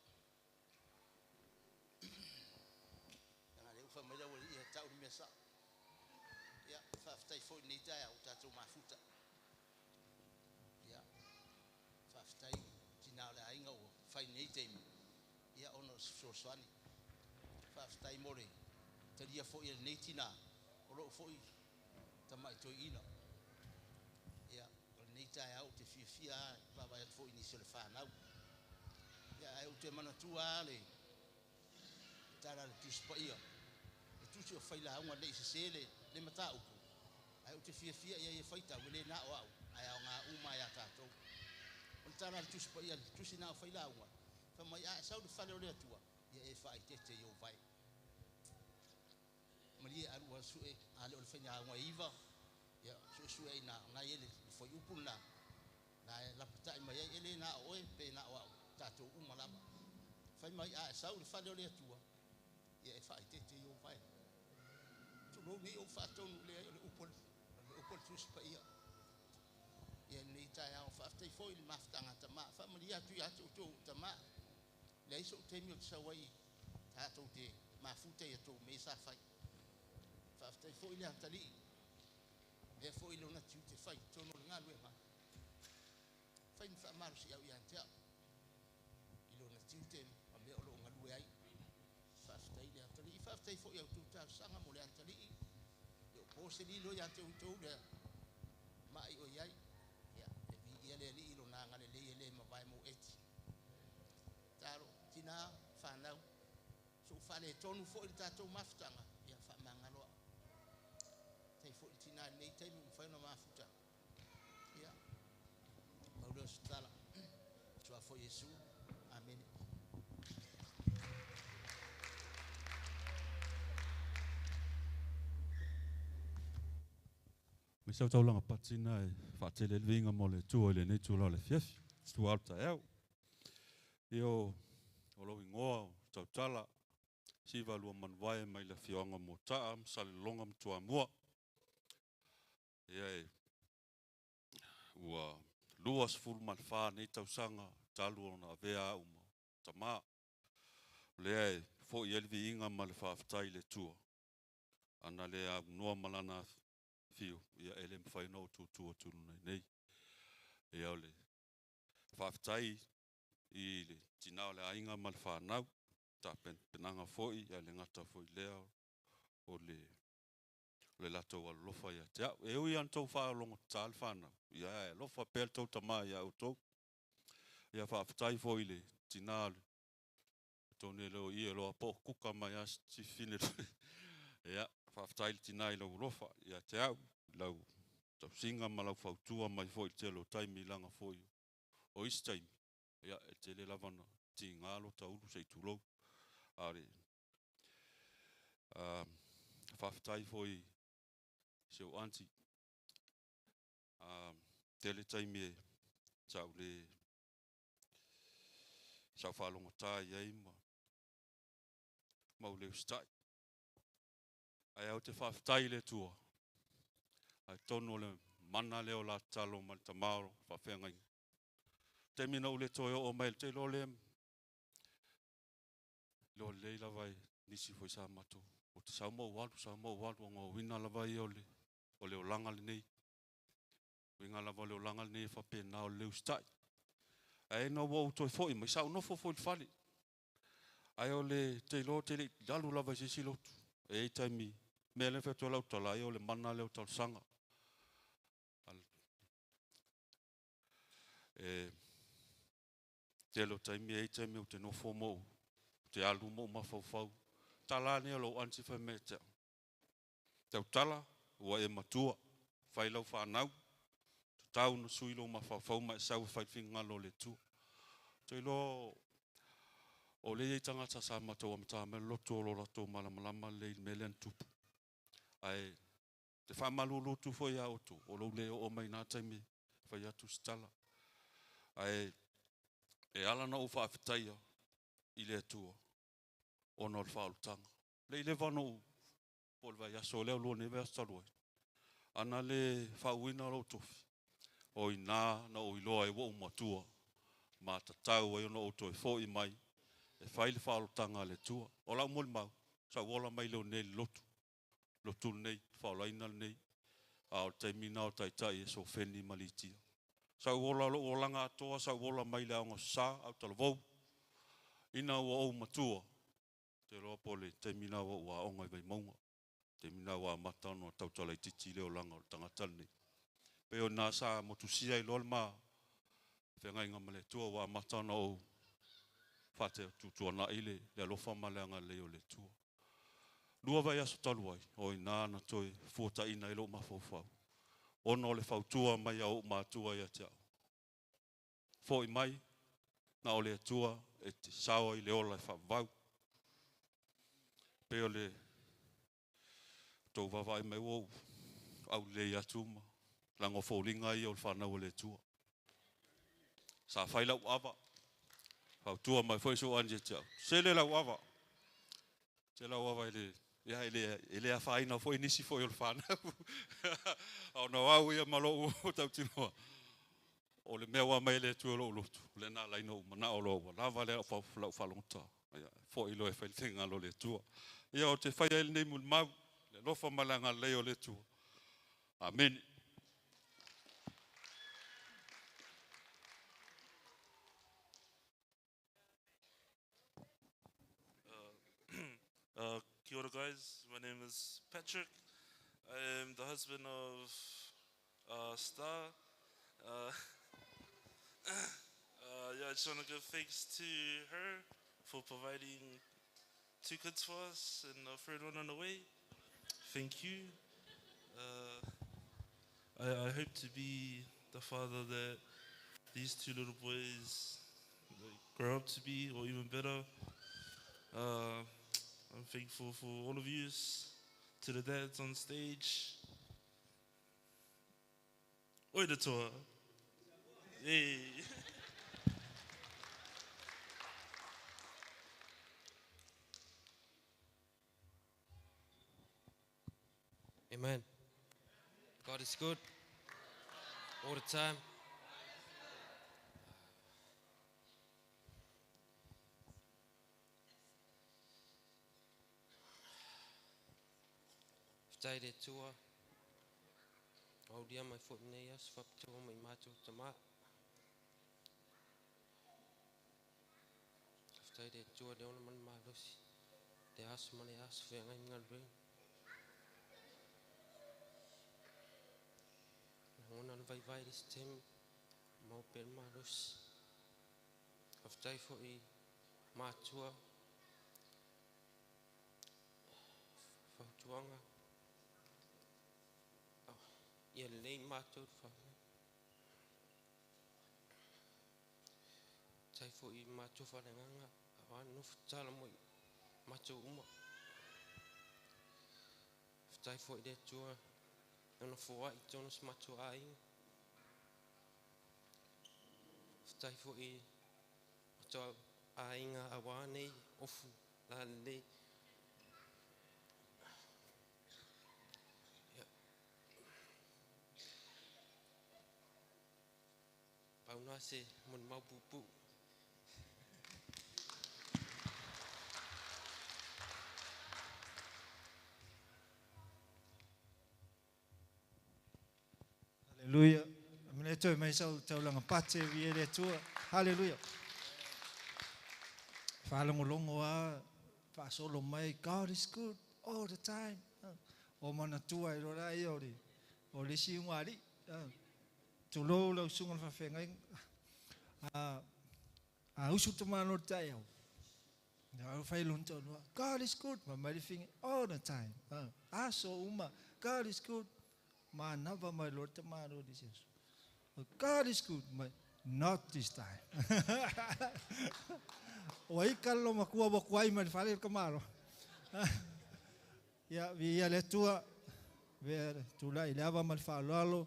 Nga le ufa mela wali ya tau mesa. Ya faftai fo nita yao tatu mafuta. Ya faftai tinala ainga o fai nita mi. Ya ono soswani. Faftai more taria fo ia netina oro fo i tamai to ina ya o neta ya o te fia baba ya fo ini sele fa na ya o te mana tua le tara le tus pa ia tu se fa ila nga le se sele le mata uku ai o te fia ia faita wele na o ai nga uma ya tato on tara le tus pa ia tu se na fa ila nga fa mai a sa o fa le o tua ia e fa ite te yo vai Maria alua sue ale o fenya ngwa iva ya sue na yele fo yupuna na la pata mai ele na o pe na wa tato umala fa mai a sa o fa le tua ya e fa ite te yo vai tu no ni o fa to le upol tus pa ia ya ni ta ya o fa te fo il maftanga tama fa Maria tu ya tu tama le so te mi o sa wai tato te mafuta ya to me sa fa Faftai fo ile atali e fo ile ona tiu te fai tono nga lue ma fain fa mar si au yan tia ilo na tiute a me o lo ngalu ai fa stai le atali fa stai fo ia tu ta sanga mo le atali yo po se li lo yan te u le mai o yai ya e vi ia le li ilo na ngale le ma vai mo eti taro tina fa na so fa le tonu fo il tato maftanga ya fa mangalo tai fo tina nei tai mo fa no mafuta ya Paulo stala so fo Yesu amen Me sau tau langa patina e whaatele le vinga mo le tua le nei tula le fiafi. Stu alta eo. Io o lo ingoa o tau tala. Siva lua manwae mai le fionga mo taa msale longa mtua mua. Ia e ua luas fulu malfa nei tau sanga talu o na vea au ma tamaa. Lea e fo i elvi inga ma le whaafitai le tua. Ana lea noa malana fiu ia ele mfaino tu tunu nei ia ole whaafitai i le tinao le ainga mal whanau ta penanga foi ia le ngata foi leo o le lato wa lofa ia te au e ui antou wha longo tal whanau ia e lofa pel tau tama ia autou ia whaafitai foi le tinao tone leo ia loa po kuka mai as si fine ia whaafitai le tinao ilo lofa ia te au lau tau singa malau fautua mai foi te lo taimi langa foi o is time ia e te le lavana ti ngalo taulu sei tulou are whaafitai foi se o anti te le taimi e tau le sau whalonga tai ei mau leo stai ai au te whaafitai le tua ai tono le mana leo la talo mal tamaro whawhengai te mina ule toi o mail te lo le la vai nisi foi sa mato o te sa mo walu ngo wina la vai o le langa le nei winga la vai le langa le nei fa pe na o le stai ai no wo toi foi mai sa no foi fali ai o le te le dalu la vai si lo e taimi me le fe to la to la o le mana le to sanga te lo taimi e taimi o te no fo mo te alu mo ma fau tala ne lo ansi fa meta tau tala ua e matua fai lau fa nau tau no suilo ma fau ma sau fai finga lo le tu te lo o le tanga sa sa ma to me lo to lo la to mala mala le melen tu ai te fa malu lo tu fo ya o tu o lo le o mai na taimi fa ya tu stala ai e ala na o fa fitaia i le tua o no fa tanga le vano pol vai a sole lo ne va sta lo ana le fa wina lo tu o ina na o lo ai wo matua ma ta tau e no to fo i mai e fai le fa tanga le tua o la mo mau sa wola mai lo ne lo tu nei fa la ina nei a o te mina o tai tai so feni maliti sa wola lo langa to sa wola mai le ngo sa au to vo ina o matua te roa pole te mina wa onga vai maunga te mina wa matano tau tala i titi leo langa o tangata nei pe o nā sa motusia i lolma whenga inga male tua wa matano o whate tutua na ile le alofa maleanga leo le tua lua vai aso taluai o i nāna toi fuata ina ilo mafofau ono le fautua mai au matua ia te au fo i mai na o le tua e te sawa i le ola e whavau pe o le tau vavai mai wou au le atuma lango fōlinga i o le whanau le tua sa whai lau awa hau tua mai whai so anje tau se le lau awa te lau awa ia ele a whaina whai nisi whai o le whanau au na wau ia malo o tau tinoa o le mea wa mai le tua lo lotu le nā laino mana o lo wa lava le au whalongta whai lo e whai tenga lo le tua ia o te whai ele nei mul mau le lofa malanga leo le tua amen Kia ora, guys. My name is Patrick. I am the husband of Star. Uh, yeah, I just want to give thanks to her for providing 2 kids for us and a third one on the way. Thank you. I hope to be the father that these 2 little boys grow up to be, or even better. I'm thankful for all of you, to the dads on stage. Oi te toa. Hey. Amen. God is good all the time. Stay there tour. Oh dear, my foot in the ass, fuck to my macho to mat. Stay there tour, the only man malos. They ask money, ask for an ring. I want to invite this team. Mopen malos. Stay for a matua. For tuanga. Ia lei mātou whāngai. Tai fo I mātou whanenganga, a nufu tala mo I mātou uma. Tai fo I de tua, ana fōa I tonas mātou āinga. Tai fo I mātou āinga a wānei, ofu, la lei. Pauna se mon mau pupu. Hallelujah. Mene toi mai sau taulanga pate viere tua. Hallelujah. Whalongolongo a, whasolo mai, God is good all the time. O mana tua I rora I ori. O lesi ungari. Tolo lau sungal whawhengai. Usu tamano tai au. God is good. Ma marifing all the time. Aso uma. God is good. Ma nava my Lord tamano this is. God is good. Not this time. Wai kalo makua wakwai man fale kamaro. Ya via le tua. Ver tula ilava mal falalo.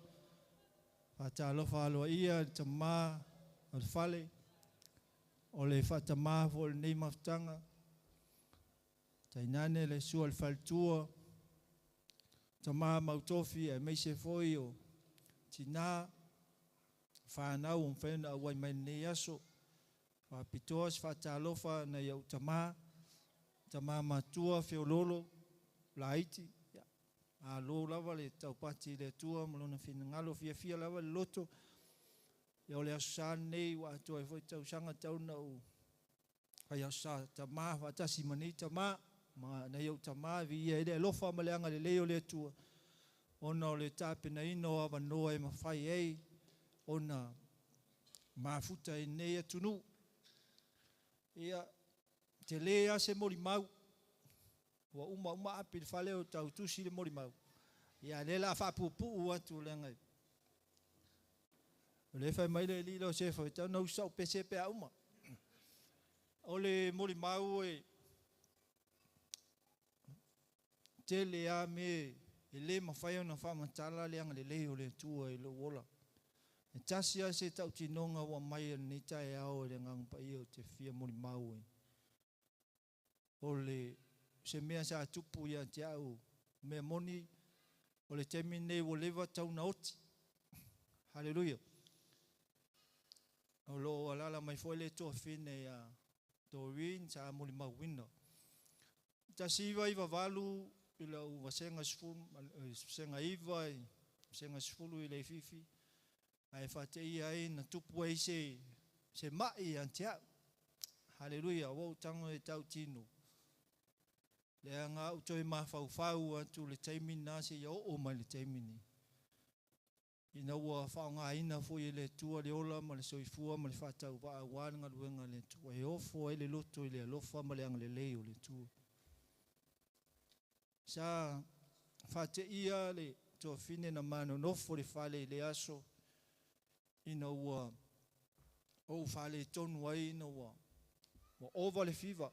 Fatalo falo ia tama al fale. Ole fatama fo le nei maftanga. Tainane le su al faltua. Tama mautofi e meise foi o tina whanau whena wai mai nei aso. Pitoas fatalofa na iau tama. Tama matua whiololo laiti. A lo lava le taupati le tua malona whinangalo fia lava le loto. Iau le asa nei wa atua e foi tausanga tauna o. Ai asa tama watasi mani tama. Ma na iau tama vi ia ele lofa maleanga le leo le tua. Ona o le tape na ino awa noa e mawhai ei. Ona mafuta e nei atunu. Ia te lea se mori mau. Wa uma api le whale o tau tusi le mori mau. Ia le la whapupu ua tu le ngai. O le whai mai le lilo se whai tau nau sau pese pe a uma. O le mori mau e te lea me e le mawhai o na whamatala le anga le leo le tua e lo wola. E tasia se tau tinonga wa mai ni tae ao le ngang pa i o te fia mori mau e. O le se mea sa tupu ia te au mea moni o le temi nei wo lewa tau na oti. Hallelujah. O lo alala mai foi le toa fine ia Doreen sa mori mau wina. Ta siwa iwa walu ila u wasenga sfum, wasenga iwa, wasenga sfulu ila i fifi. Ai whate ia ai na tupu ai se mai an te au. Hallelujah. Wau tango e tau tino. Le anga o toi mawhauwhau atu le taimi nasi ia o mai le taimi ni. Ina ua whaonga ina fo i le tua le ola ma le soifua ma le whatau wa awana luenga le tua. E ofo e le loto i le alofa ma le ang le leo le tua. Sa whate ia le tua fine na mano nofo le whale le aso. Ina ua o whale tonu ai ina ua. Wa ova le fiva.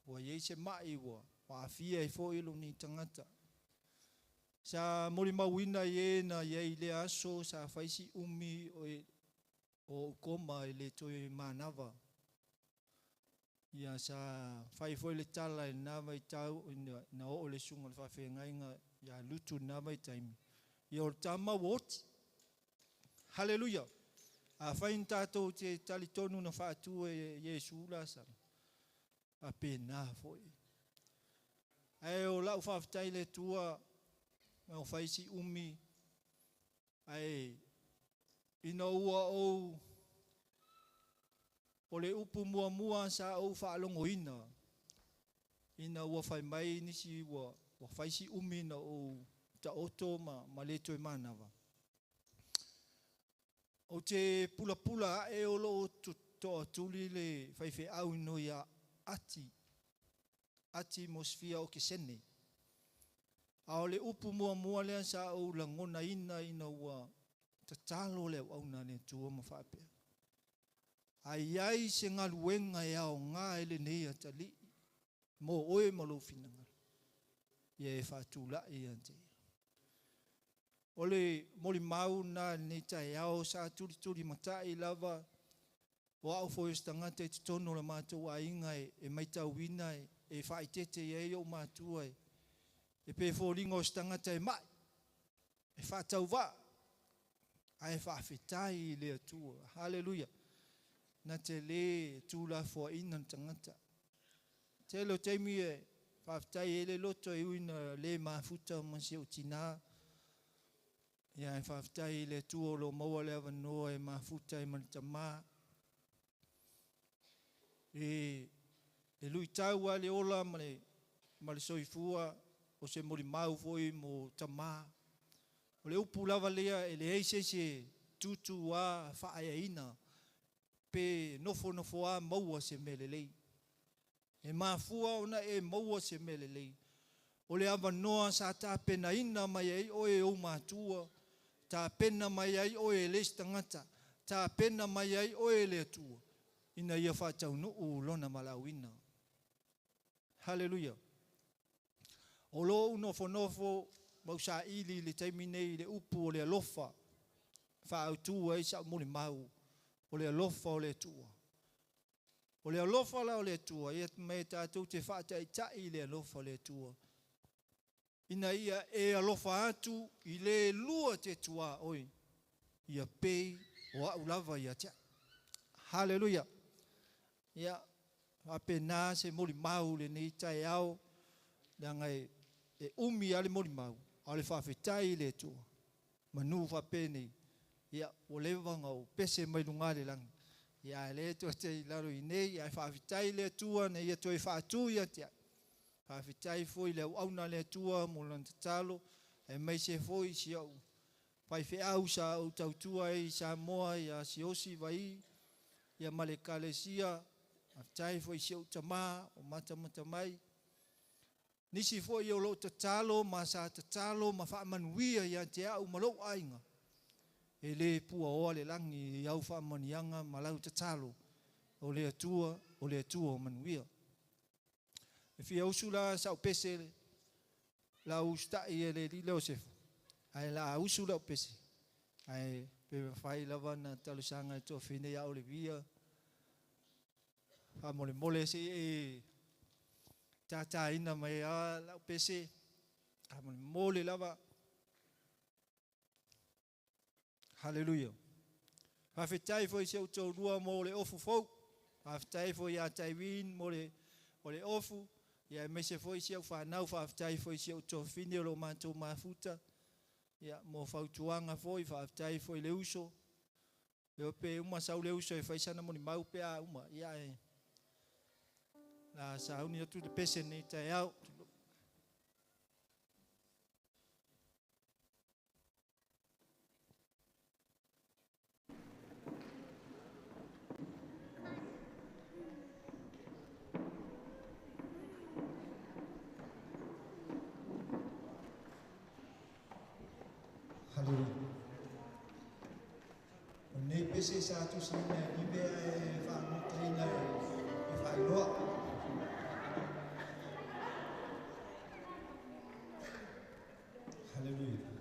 Wa yeise mai ua. Wa afia e fo ilo ni tangata. Sa mori mawina ye na ye le aso sa faisi umi o koma le toi manava. Ia sa fai foi le tala na vai tau na o le sunga fa fe ngainga ya lutu na vai taimi. Ia o tama wot. Hallelujah. A fai tato te talitonu na fa tu e Yesu la sa. A pena foi. Ai o la fa tai le tua o faisi umi ai ina ua o le upu mua sa o whaalongo ina ua whai mai nisi ua faisi umi na o ta oto ma le toi manawa o te pula e o lo to tuli le whaife au no ia ati mosfia o ke sene. A o le upu mua lea sa o langona ina ua tatalo leo au nane tua ma whapea. Ai se ngā luenga e ao ngā ele nei atali. Mo oe malo finanga. Ia e whatula e ante. O le mori mau na ne tai ao sa turi matai lava. O au fo stangata e tono la mātou a inga e maitau wina e whaitete e o mātua e. E pe fōringo stangata e mai. E whātau wā. Ai whawhetai le atua. Hallelujah. Na te le tūla fō ina tangata. Te lo teimi e whawhetai e le loto e uina le mafuta masi o tina. Ia e whawhetai le tua lo maua le avanoa e mafuta e manitama. E lui tau a le ola ma le soifua. O se mori mau foi mo tama. O le upu lava lea e le eise se tutu a whaaya ina. Pe nofo a maua se melelei. E mafua ona e maua se melelei. O le ava noa sa ta pena ina mai ai o e o matua. Ta pena mai ai o e le stangata. Ta pena mai ai o e le atua. Ina ia whatau nuu lona malawina. Hallelujah. O lo nofo mausa ili le taimine le upu o le alofa. Whaautua e sa mori mau. O le alofa o le tua. O le alofa la o le tua. Ia me tātou te whaatai tai le alofa o le tua. Ina ia e alofa atu i le lua te tua oi. Ia pei o au lava ia tia. Hallelujah. Ia apena se mori mau le nei tai au. Dangai e umi ale mori mau, ale whawhetai le tua. Manu whapene, ia o lewanga o pese mai lunga le langi. Ia le tua te laro i nei, ia whawhetai le tua, ne ia toi whaatu ia tia. Whawhetai foi le auna le tua, mo lanta talo, e mai se foi si au. Pai whi au sa au tautua e Samoa, ia si osi vai, ia male kalesia, whawhetai foi si au tama, o mata mai. Nisi fo i o lo tatalo, ma sa tatalo, ma whaamanuia i ante au malo ainga. E le pua oa le langi i au whaamanianga ma lau tatalo. O le atua o manuia. E fia usula sa o pese la ustai e le li leo sefu. Ai la usula o pese. Ai pe whai lava na talusanga e toa whine ia o le via. Mole se e tata ina mai a lau pese. Mole lava. Hallelujah. Hawhetai fo i se utou rua mo le ofu fau. Hawhetai fo i a taiwin mo le ofu. Ia me se fo i se au whanau hawhetai fo i se utou whine o lo mātou mafuta. Ia mo fautuanga fo i hawhetai fo i le uso. Eo pe uma sau le uso e whaisana mo ni mau pe a uma. Ia e. La sa uni atu le pese nei tai au. pese sa tu sina ni be fa mo taina e fa loa. Hallelujah.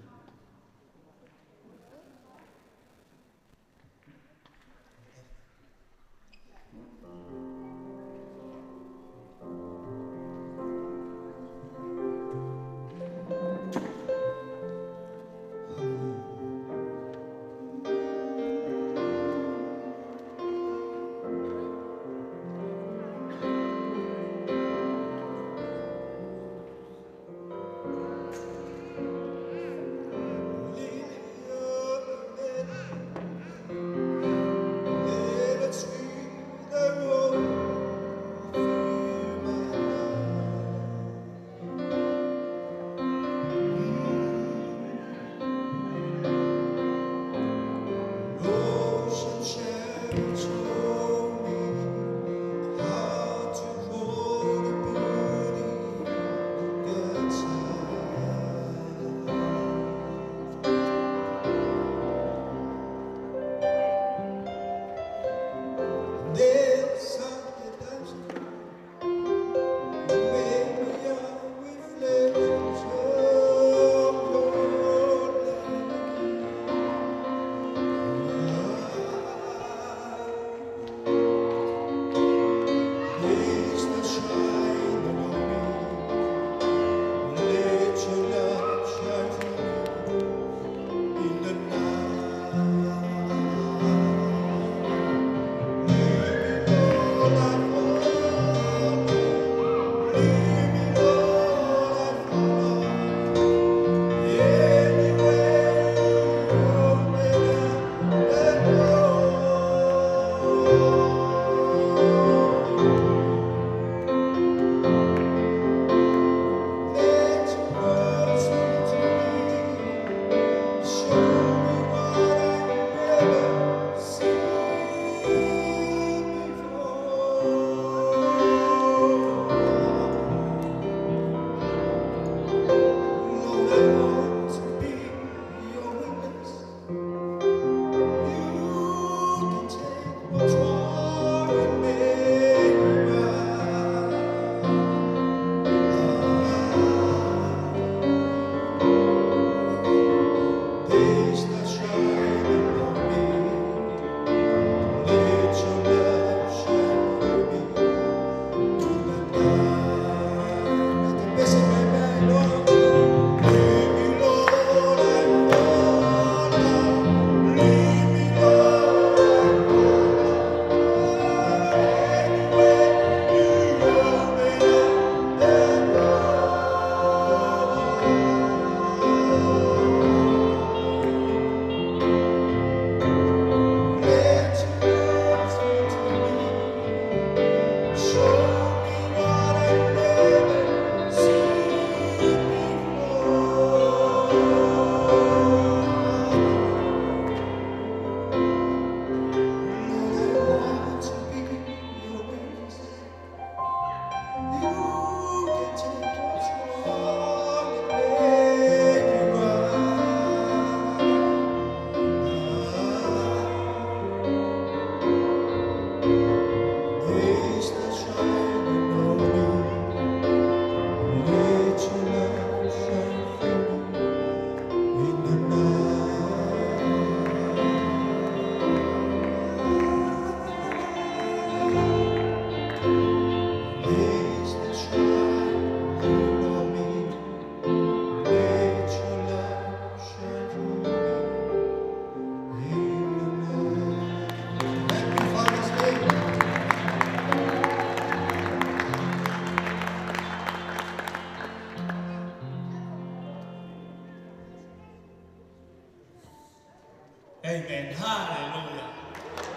Amen. Hallelujah.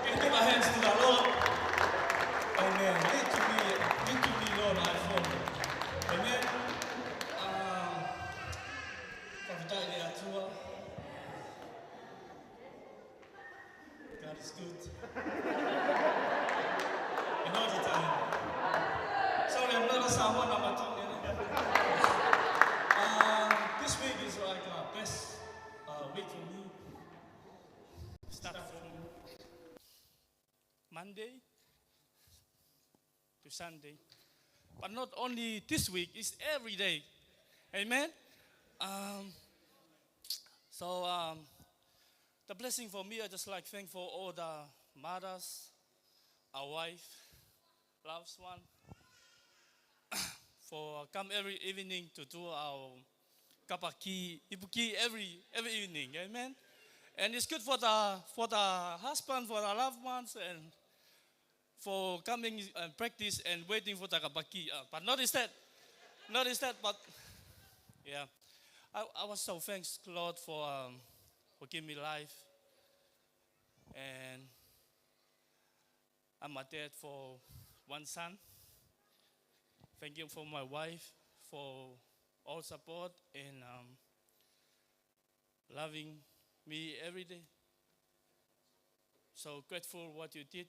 Can you give our hands to the Lord? Amen. Need to be Lord, I follow. Amen. Pavitali atua. God is good. And all the time. Sorry, I'm not a Samoan, I'm a Tongan. This week is like best week for me. Start from Monday to Sunday. But not only this week, it's every day. Amen? So the blessing for me, I just like thank for all the mothers, our wife, loved one, for come every evening to do our kapaki, ibuki every evening. Amen? And it's good for the husband, for the loved ones, and for coming and practice and waiting for the kapaki. But not instead, but yeah. I was so thanks, Lord, for giving me life. And I'm a dad for one son. Thank you for my wife, for all support and loving me every day. So grateful what you did.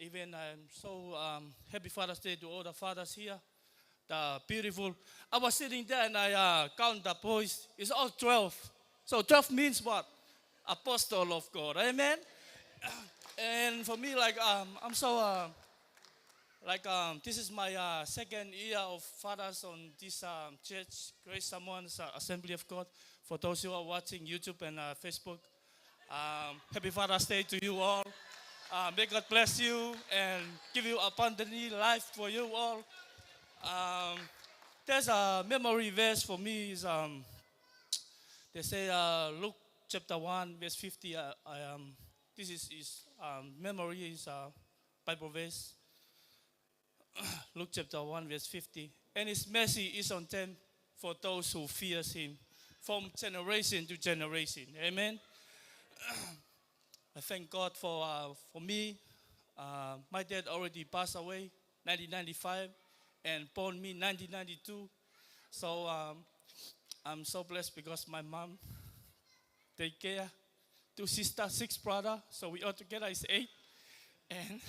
Even I'm so happy Father's Day to all the fathers here. The beautiful. I was sitting there and I count the boys. It's all 12. So 12 means what? Apostle of God. Amen. And for me, like I'm so this is my second year of fathers on this church, Grace Samoan Assembly of God. For those who are watching YouTube and Facebook, happy Father's Day to you all. May God bless you and give you abundantly life for you all. There's a memory verse for me. Is they say Luke chapter 1 verse 50. This is memory is Bible verse. Luke chapter 1 verse 50. And his mercy is on them for those who fears him from generation to generation. Amen. I thank God for me. My dad already passed away 1995 and born me 1992. So I'm so blessed because my mom take care. 2 sisters, 6 brothers. So we all together is 8. And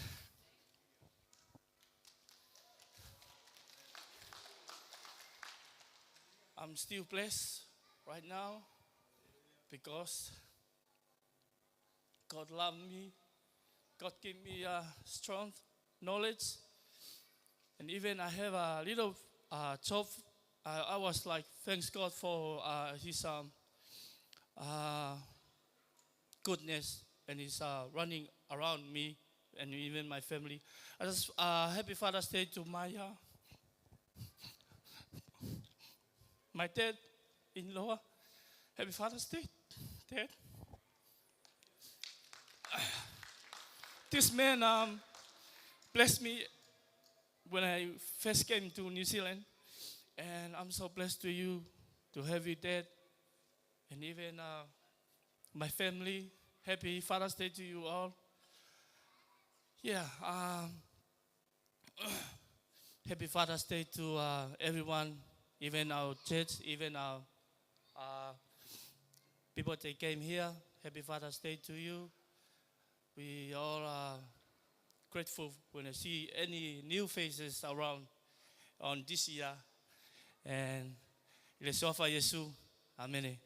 I'm still blessed right now because God loved me. God gave me strength, knowledge. And even I have a little job. I was like, thanks God for his goodness and his running around me and even my family. I just happy Father's Day to my my dad-in-law. Happy Father's Day, Dad. This man blessed me when I first came to New Zealand. And I'm so blessed to you, to have you, Dad. And even my family. Happy Father's Day to you all. Yeah. Happy Father's Day to everyone, even our church, even our people that came here. Happy Father's Day to you. We all are grateful when I see any new faces around on this year. And Yesuafa Yesu. Amen.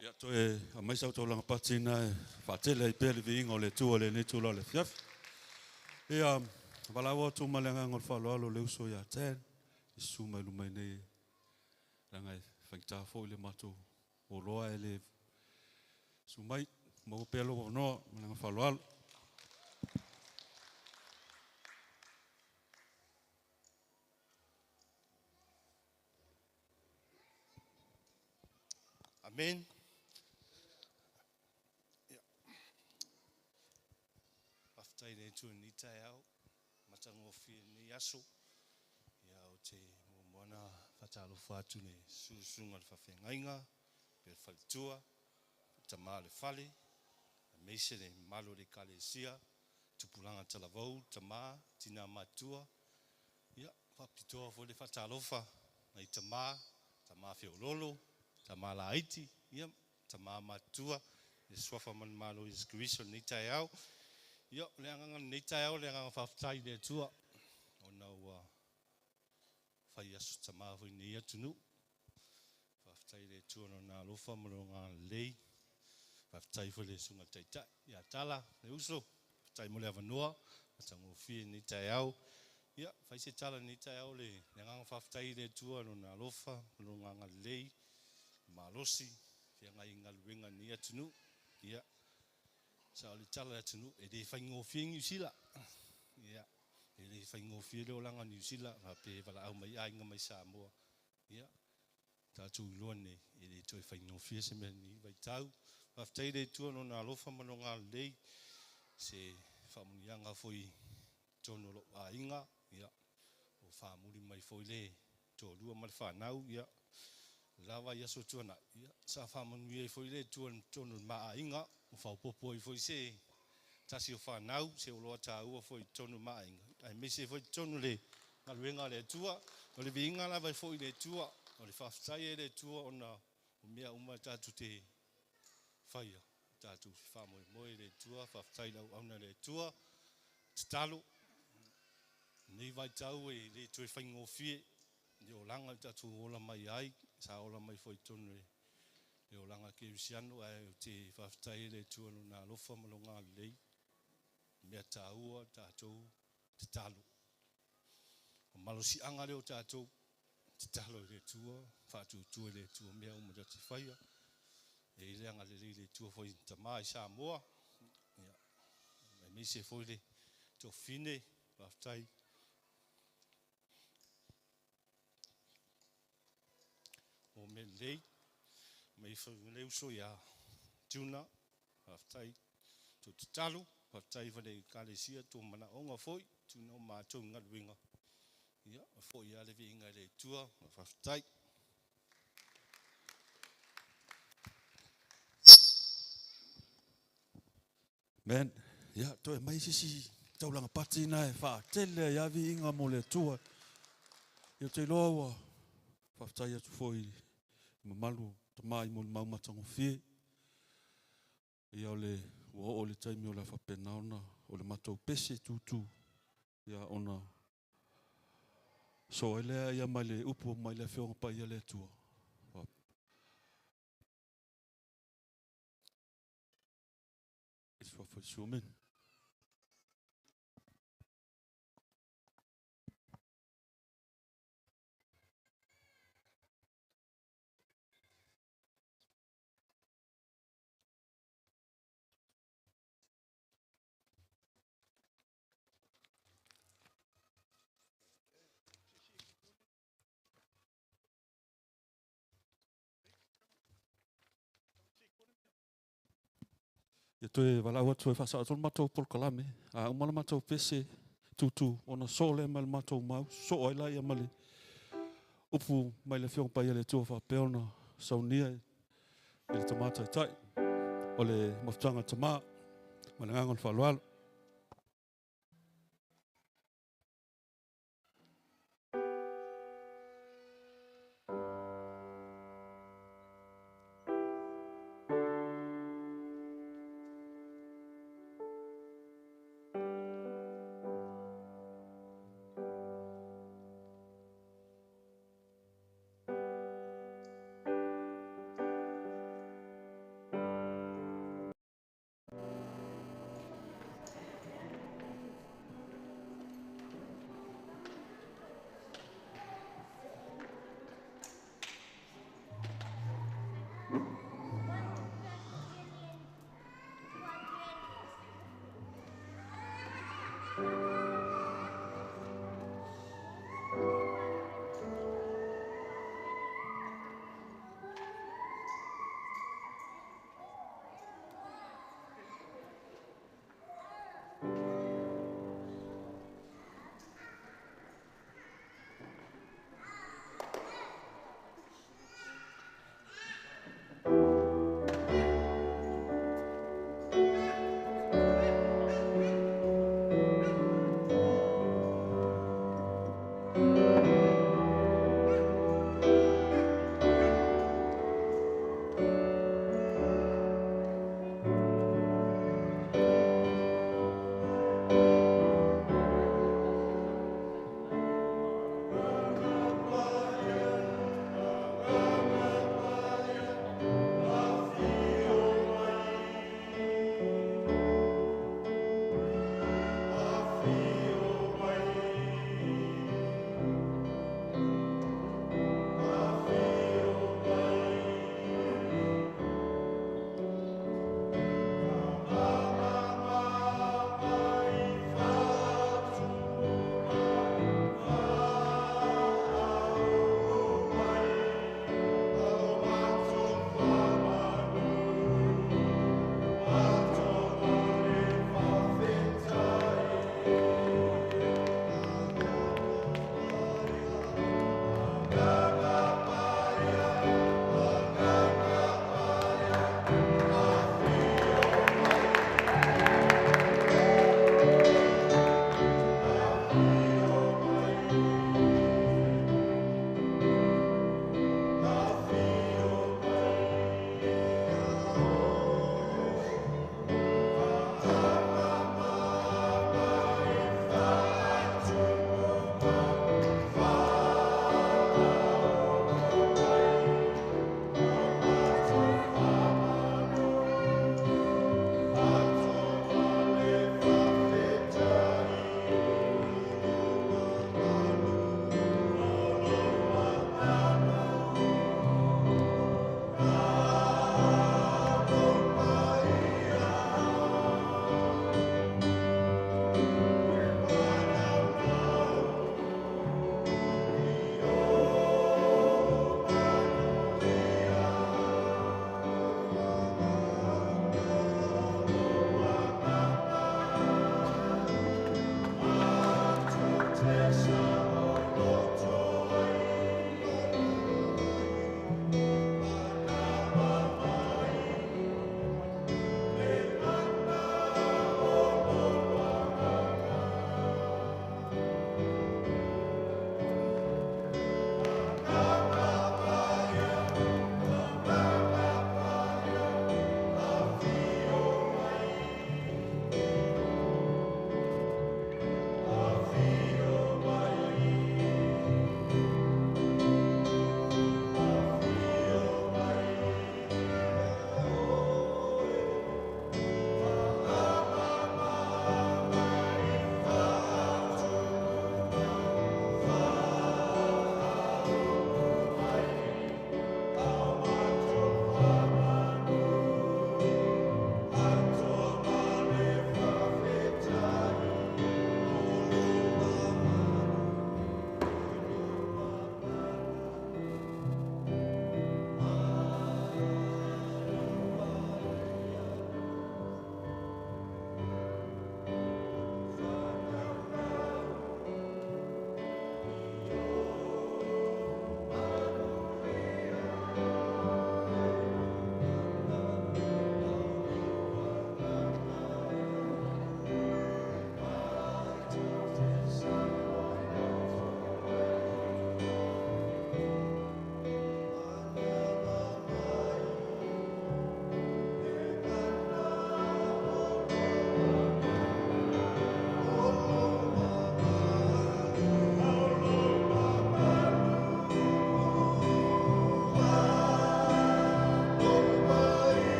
Ya toe a mai sau tau langa patina whatele i pele vi ingo le tua le netu lo le fiaf. Ia walawa tu malenga ngol whaloalo le uso ya ten. Isu mai lumai nei rangai whaita fo le mato o loa e le sumai mo pelo o no malenga whaloalo. Amen. After the two nita out, matango fi ni yaso. Ya o te mo mona fatalo fatu ne susunga fa fengainga, pe faltua, tamale fale, meise ne malo de kalesia, tupulanga talavou, tama, tina matua. Ya, papitoa fo le fatalo fa, na itama, tama fi ololo. Tamala Haiti, yep, Tama Matua, the Swafaman Malo is Grison Nitayao. Yep, Langan Nitayao, Langan Faftai de Tua. Oh no, Fayas Tama near to know. whaftai le tuano nā lofa maro ngā lei. Whaftai fo le sunga taitai. Ia tala, le uso. Whaftai mo le avanua. Watango fie ni tai au. Ia, whaise tala ni tai au le nganga whaftai le tuano nā lofa maro ngā lei. Malosi. Fia ngai ngā luenga ni atunu. Ia. Sa o le tala atunu. E le whaingo fie New Zealand. Ia. E le whaingo fie leo langa New Zealand. Pe wala au mai ainga mai Samoa. Ia. Tātou iloa nei, e le toi whaingo fia se mea ni vai tau. Whaftai le tua no ngā lofa mano ngā lei, se whamunianga foi tono lo a inga, ia. O whamuri mai foi le, tō lua mai whanau, ia. Lawa iaso tuana, ia. Sa whamuni e foi le tono ma a inga, o whaupopo i foi se, tasi o whanau, se o loa tā ua foi tono ma a inga. Ai me se foi tono le, ngā luenga le tua, o le vinga la vai foi le tua, o le whaftai e le tua o na o mea uma tātu te whaia. Tātu whamoe moe le tua, whaftai lau auna le tua, te talo. Nei vai tau e le tue whaingo fie, le o langa tātu ola mai ai, sa ola mai foi tonu le o langa ke usiano, e te whaftai e le tua no nā lofa malo ngā lei, mea tāua tātou te talo. O malosi anga leo tātou, te talo le tua, whātu tua le tua mea umata te whaia. E leanga le tua foi ta mai Samoa. E me se foi le to fine, whaftai. O me lei, me i uso ia tuna, whaftai. To te talo, whaftai whale kālesia, tō mana onga foi, tuna o mātou ngaruinga. Ia, fo ia le vinga le tua, whaftai. Men, ia, toi mai sisi taulanga pati nai wha tele ia vinga mo le tua. Ia te loa wa, whaftai atu foi mamalu, tamai mo le maumatango fie. Ia o le taimi o le whapenaona, o le matou pese tutu. Ia ona, so elea ia mai le upu mai le whionga pa ia le tua. It's for swimming. Ia toe walau atu e whasa atol matou polkalame. A umana matou pese tutu. Ona sole mai le matou mau. So oila ia mali. Upu mai le whiong pa ia le tua whapeona. Saunia i le tamata i tai. O le mafutanga tama. Ma le ngangon whalualo.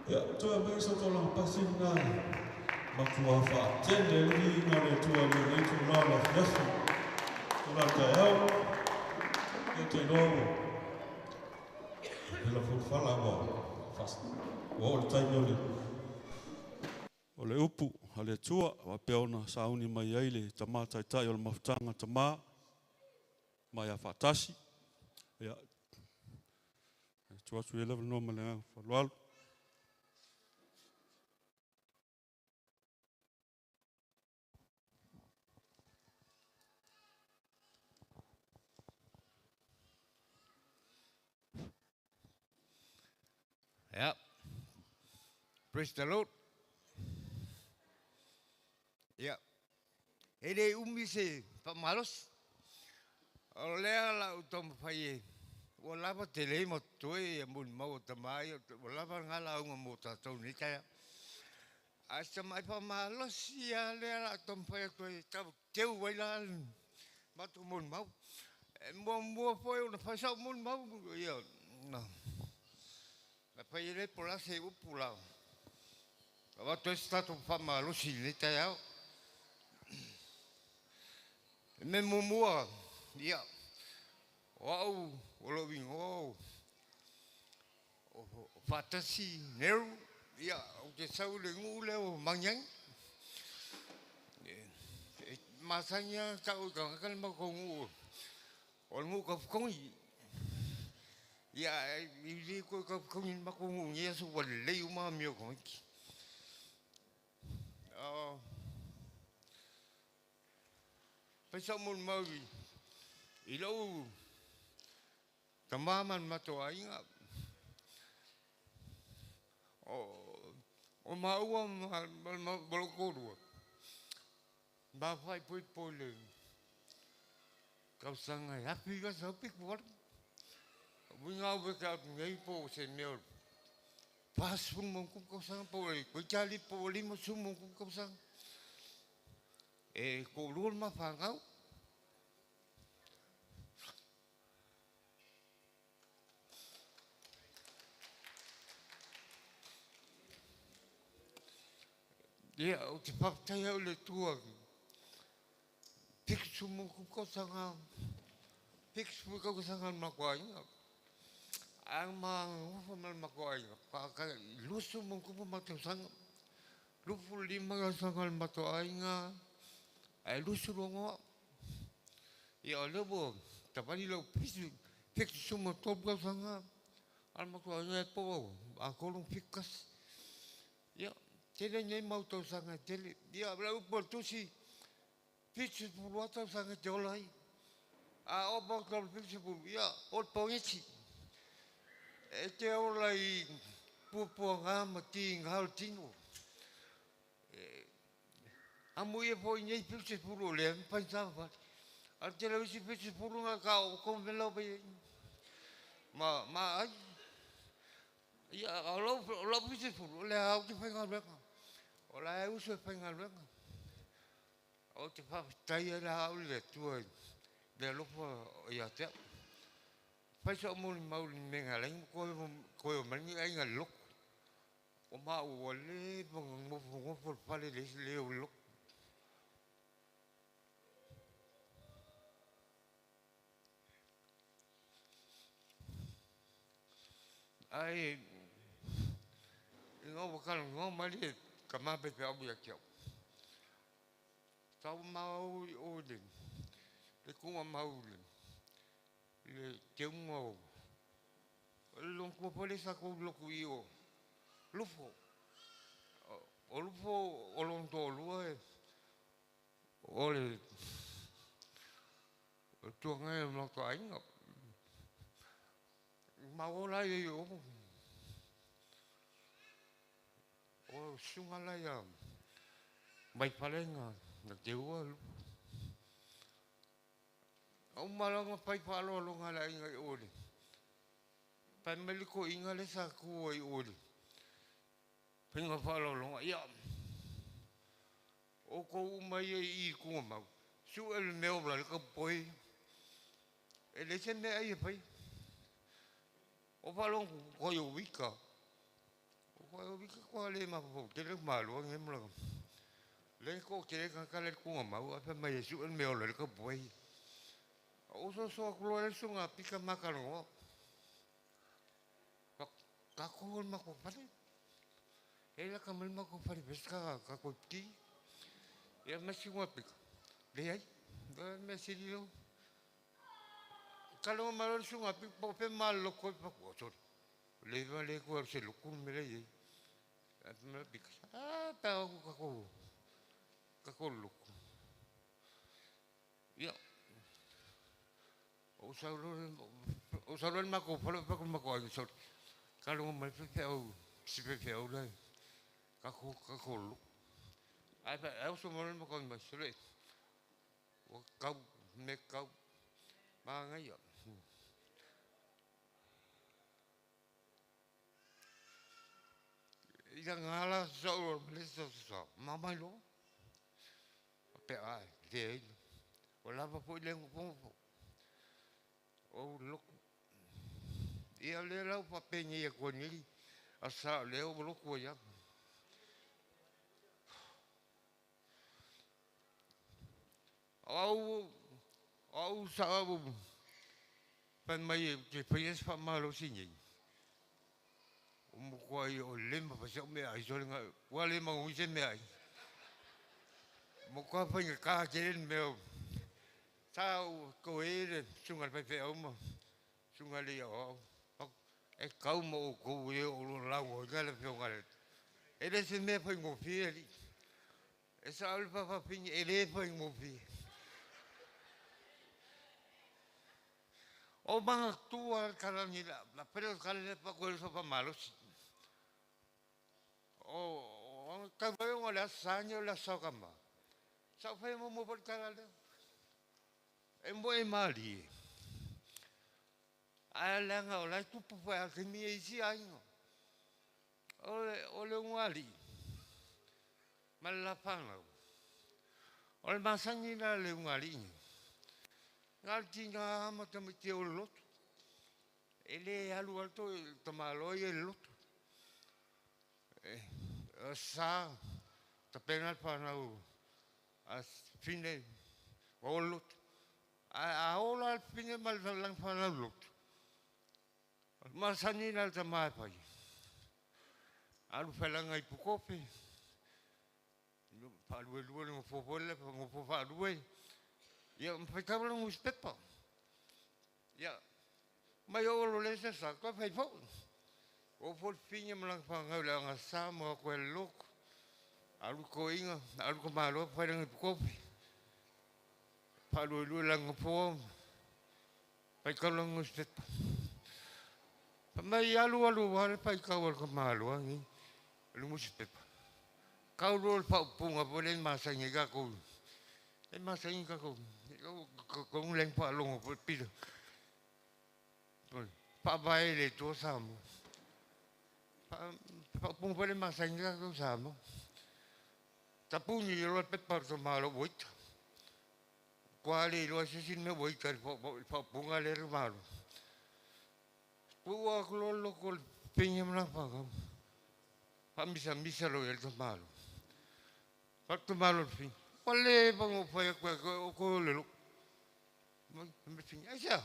Ya, toa mai so tola pasin na. Matua fa tende li na le tua le tu na la fiasu. Tola ta yao. Ya te nomo. Ela foi fala mo. Fast. O le tai no le. O le upu, a le tua, wa peona sauni mai ai le tamata tai o le mafutanga tama. Mai a fatasi. Ya. Tua su e level no male fa loal. Yeah. Praise the Lord. Yeah. Ele se pamalos. Olea la utom faye. Wala pa tele mo toy mun mo tamay. Wala pa ngala ng mo tato ni kaya. Asa mai pamalos ya le la utom faye toy teu wala. Matu mun mo. Mo foi una fasa mun mo yo. No. La faye le por la se upula. Quando è stato famalo si l'Italia, me mumua, yeah, wow, lo vingo, wow, fatasi, nero, yeah, o que sabe le ngule o manyan, masanya kau kan makongu, o ngu kongi, yeah, ili ko kongi makongu, yesu wale uma mio kongi. Pesa mun maui, ilo tamaman matoa inga. O maua malokoro. Ba fai poi pole. Kau sanga happy ka sapi kuar. Winga weka ngai po se neo. Pas pun mongku kau sanga pole. Ko jali pole mo sumongku kau sanga. Ko lur ma fangau. Dia o te papai au le tua. Pixu mo ko sanga. Pixu ko sanga makwai. Ang mga mal makwai. Ka lusu mo ko matau sanga. Lufu lima sanga makwai nga. Ai lusu rongo. Ya lebo tapani lo pixu mo top ko sanga. Al makwai nga po. Akolong pikas. Ya tele nei mau tau sanga tele. Dia blau por tusi. Pixu por tau sanga jolai. A o bau tau pixu por ya o pongi. E te olai pupuanga mati ngal tino. Amu e foi nei pixu por le pensava. Al televisi pixu por nga ka o convelo be. Ma ai. Ya lo pixu por le au te penga beka. Ola e uso penga beka. O te fa tai la au le tua. De lo ya te. Pai so mo mau me ngaleng ko mani ai ngalok. O ma o le mo por pale le o lok. Ai ngo bakal ngo mali kama pe pe abu yakio. Tau mau o le. Le kuma mau le. Le teungo. Long ko pole sa ko loku io. Lufo. O lufo o long to lue. O le. Tu ngai mo ko ainga. Ma ola yo. O sungala ya. Mai palenga na te ua. O malanga pai palo longa la inga ole. Pai meliko inga le sa ku ai ole. Penga palo longa ya. O ko mai I ku mau. Su el meo bla ka poi. Ele sene ai pai. O palo ko yo wika. Ko wika ko le ma ko ke le malu nge mlo. Le ko ke ka le ku ma wa pa mai su en me o le ko boi. O so ko le sunga pika makalo. Ka ko ma ko pa. Ela ka mal ma ko pa pesca ka ko ti. Ya ma si ngwa pika. Le ai. Me si dio. Kalau malu sunga pika po pe mal lo ko pa ko so. Le va le ko se lo ku me le ye. Me pika. Pa ko ka ko lo. Ya. O saulor ma ko pa ko ma ko so. Kalau mal pe o si pe o le. Ka ko lo. Ai pa eu so mo ma ko ma so le. O ka me ka ma ngai yo. Ida ngala so le so mama lo pe ai de o lava po le po o lo ia le la pa peña ia ko ni asa le o lo ko ya au sa bu pan mai ke pes pa malo sinyi mo ko ai o le ma pa se me ai so nga wa le ma u se me ai mo ko pa nga ka ke me sao ko e sunga pe pe o mo sunga le o e kau mo ko e o la o ga le pe o ga e le se me pa ngo fi e sa al pa pin e le pa ngo fi o ma tu al kala ni la pero kala le pa ko so pa malos o ka va o la sanyo la so ka ma sa fa mo por kala le e mo e mali ala nga o la tu pa ke mi e si ai o le ngali mala pana o le masangi la le ngali ngal tinga ma te me te o lot ele alu alto tomalo e lot sa ta penal pana o as fine o lot a ola fine mal lang pana lot masangi la ta mai pai alu felanga i pukope pa lu no fofole mo fofa lu ya me tabla un spepa ya mai o lo le sa ko fai fo o for finha me lang pa nga la nga sa mo ko lok alu ko inga alu ko malo fa lang pukope pa lu lang po pa ka lang un spepa pa mai alu wale pa ka ko malo ngi lu mo spepa kau rol pa punga boleh masa ngiga ko masa ngiga ko ko leng pa long po pilo pa vai le to samo pa pung boleh masa ngiga ko samo tapuni ro pe pa so malo boit quali lo sin me boit pa punga le malo puwa ko lo ko penyam na pa misa lo el to malo Waktu malu sih, boleh bangun payah ko leluk, mesti aja.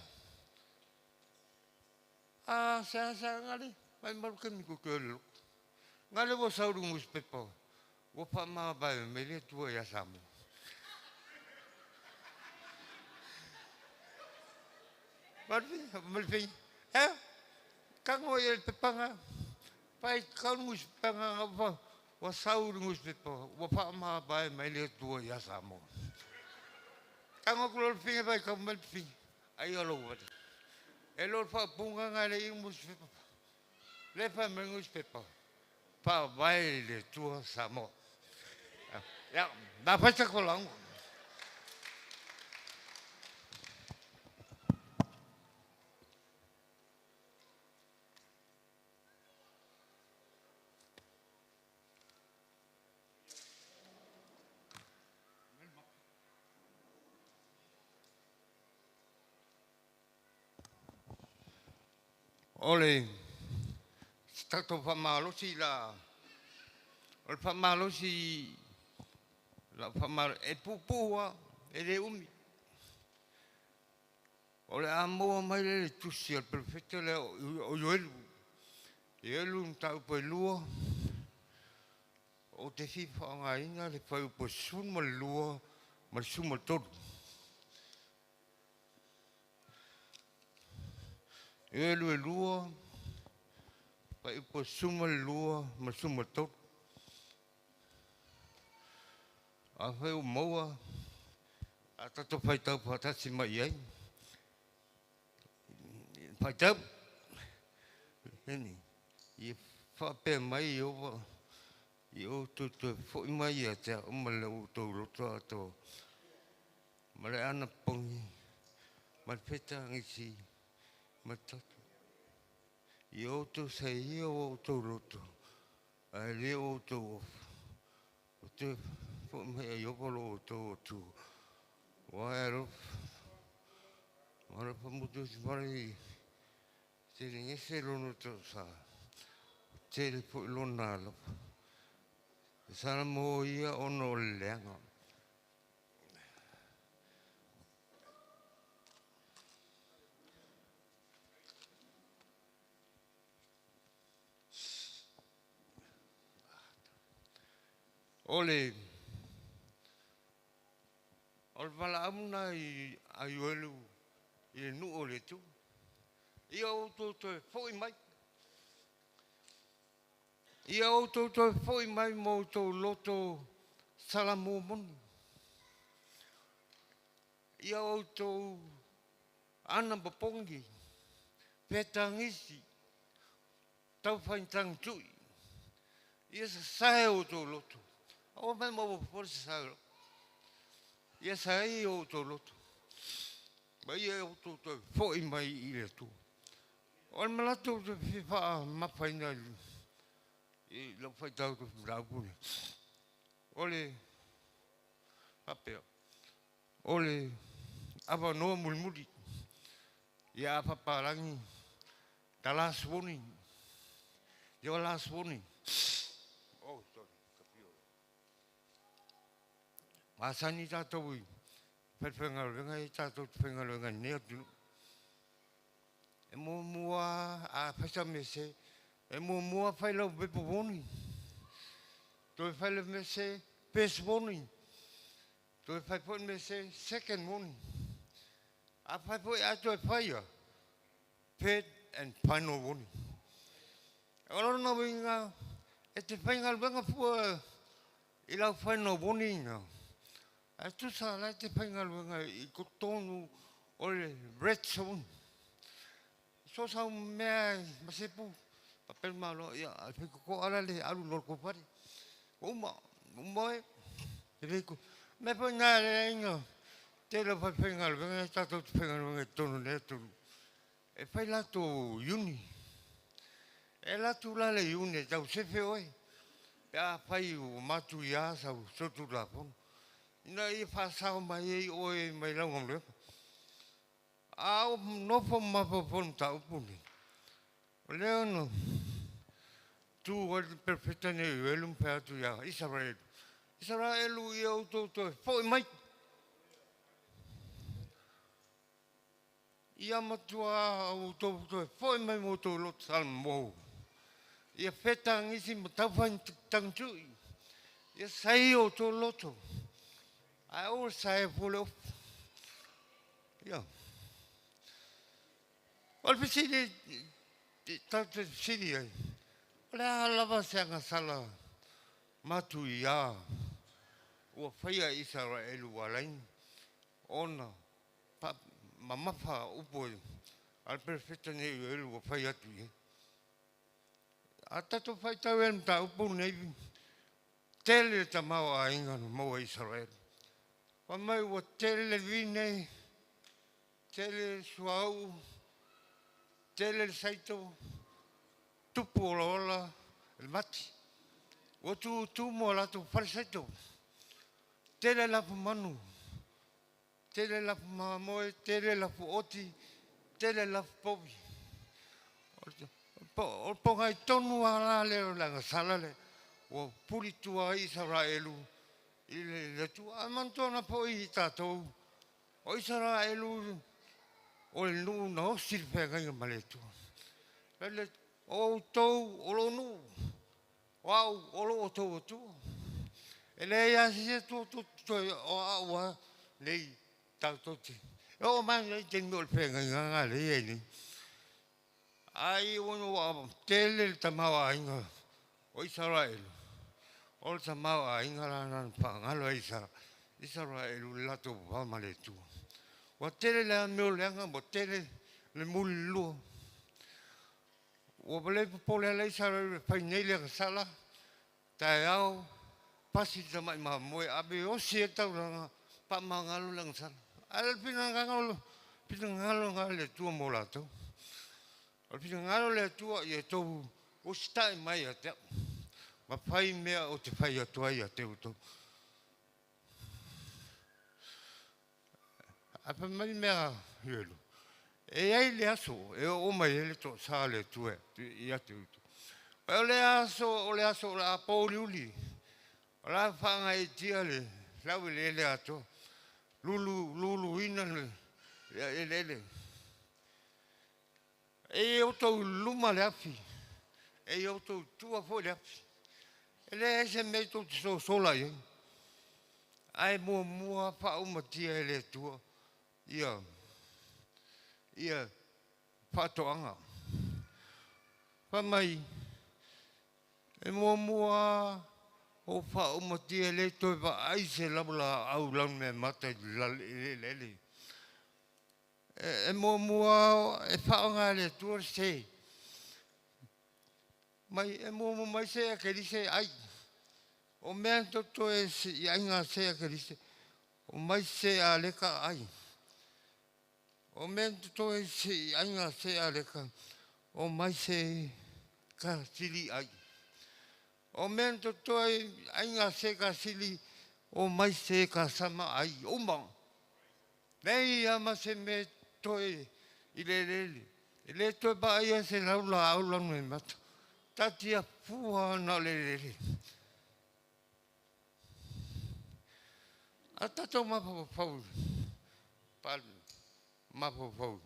Saya ngali, main baru kami ko leluk. Ngali bos saudung muspepo, wopa ma bayi melihat tua ya sama. Malfin, kang oyel pepanga, pai kau muspanga apa? Wa saur muspepo wa pa ma ba mai le tu ya samo kango klor finga ba kamal fin ayolo wa elo fa punga ngale muspepo le pa muspepo pa ba le tu samo ya da fa sa ko lang ole tato whamalosi la. O le whamalosi la whamalo e pupua e le umi. O le amoa mai le tusi al perfetto le o yoelu. Yoelu mtau po lua. O te fifa nga inga le whai po suma lua ma suma toru. Yoelu e lua whai po suma lua ma suma toru. A whai o maua a tato whai tau patasi mai ai. Whai tau. Heni. I whape mai o I o tu fo mai a te o male o tau roto ato. Male ana pongi. Mal peta ngisi. Matatu. I o tu se I o tau roto. A le o tau. O te fo mai a yopolo o tau tu. Waero. Mara pamutu si mare. Te ringese lono tau sa. Te le po ilona alopa. Sana mo ia ono leanga. Ole wala amuna I ayuelu I nu ole tu. Ia o to foi mai. Ia o to foi mai mo to loto salamo moni. Ia o to ana bapongi. Petangisi. Tau faintang tui. Ia sa sae o to loto. O mai mo por sae. Ia sae o to loto. Ba ia o to foi mai I le tu. O malato to fifa mafaina. I lo fai tau to bravo. Ole apeo. Ole ava no mulmuli. Ia paparangi. The last warning. Your last warning. Oh, sorry. Masani tato perfengal venga tato perfengal venga neotu. E mo mua a pesa mese. E mo mua fai lo bepo boni. Toi fai lo mese pes boni. Toi fai po mese second boni. A fai po a toi fai ya. Pet and final boni. Ora no venga e te fai venga fu I la fai no boni na. A tu sa la te fai venga I cotonu ole red zone. So sa me masepu papel malo ya al ko ala le alu lor ko pare uma e rico me pona lengo te lo fa pengal venga sta to pengal venga tono neto e fai la to uni e la tu la le uni ta se fe oi ya fai o matu ya sa so tu la pon ina I fa sa mai oi mai la ngom le a no fo ma fo pon ta upuni Leono, tu guardi perfettamente il lumpeato ya Israele. Israele io tutto poi mai. Ia matua auto poi mai moto lo salmo. Ia feta ngisi matavan tangju. Ia sai auto loto. I always say full of. Yeah. Al piscine tanto sidi. Ola lava sanga sala matu ia. O faia Israel walain ona pa mamafa upo al perfetto ne o faia tu. Ata to fai tawen ta upo nei tele tamao ainga mo Israel. Pa mai o tele vine tele suau tele saito tupo lola il mati o tu mo la tu falsetto tele la manu tele la mamo tele la oti tele la povi po ngai tonu ala le la sala le o puri tua Israelu ile tu amantona po I tatou o Israelu o lu no sirve ngai maletu le o tou o lo nu wow o lo tou tu ele ya se tu o wa nei tatou ti o man le ten mol pe ngai le ni ai uno tele tamawa inga o Israel o tamawa inga ran pangalo Israel la to va maletu o tele la no le anga mo tele le mulu o vole pole la Israel pa nele sala tao pasi tama ma mo abe o sieta pa mangalo lang sala al pinangalo ngale tu mo la to o pinangalo le tu e to o stai mai ate ma fai mea o te fai atu ai ate uto apa mai mea yelo e ai le aso e o mai le to sale tu e ate uto o le aso la poliuli la fanga e tiale la le ato lulu ina le e o to luma le afi e o to tua fo le afi ele se me to sola ye ai mo fa o matia le tua ia fa to anga fa mai e mo o fa o matia le to va ai se la au la me mata le e mo e fa nga le tua se mai e mo mai se che dice ai o me to e ia nga se che dice o mai se ale ka ai o me to e ia nga se ale ka o mai se ka sili ai o me to e ia nga se ka sili o mai se ka sama ai o ma nei ama se me to e ile to ba ia se la me mata tatia fua na le atato ma pau pal ma pau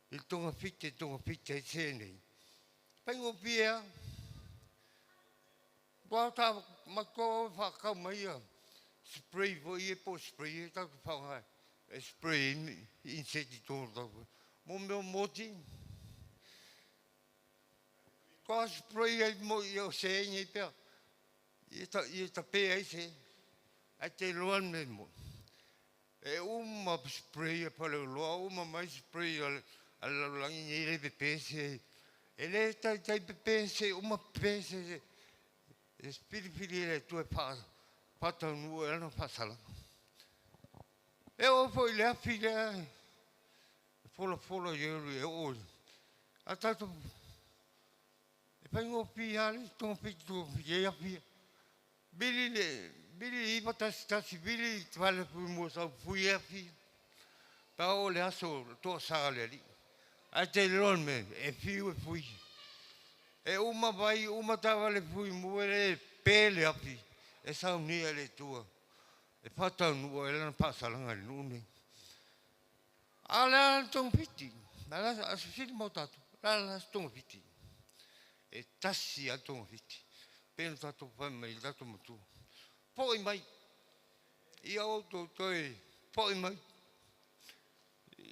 il tonga fitte se nei pengo pia bota ma ko fa ka mai spray voi e po spray ta fa spray insettitor mo moti ko spray mo io se ni pe ita pe ai se a te loan me mo e uma spray pa lo uma mai spray al langi ni le pe se e le ta pe se uma pe se spirifili le tu pa ta nu e no pasala e o foi le afile folo e o atato e pengo piali to pitu e afi bili i pata stasi bili vale pu mo sa fui afi pa o le aso to sale li a te lon me e fiu e fui e uma vai uma tava le fui mo le pele afi e sa unia le tua e pata nu e la pasa la luni ala tong piti ala asfil motato ala tong piti e tassi a tong piti pen tato pa mai tato mutu poi mai ia auto toi poi mai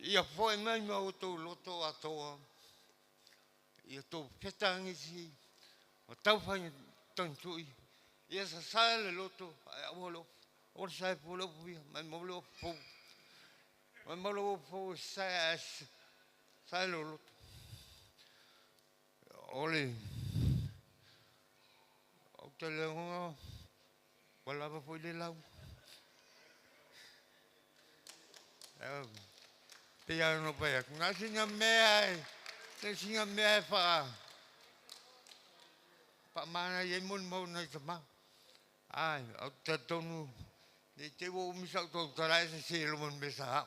ia poi mai ma auto loto atoa ia to petangi si o tau fai tantui ia sa sale loto a volo or sai polo via mai molo po mai molo po sai loto ole o te leonga wala pa foi le lau te ia no pa nga singa me te singa me pa mana ye mun mo na sama ai o te tonu de te wo mi sa to tara se lo mon mesa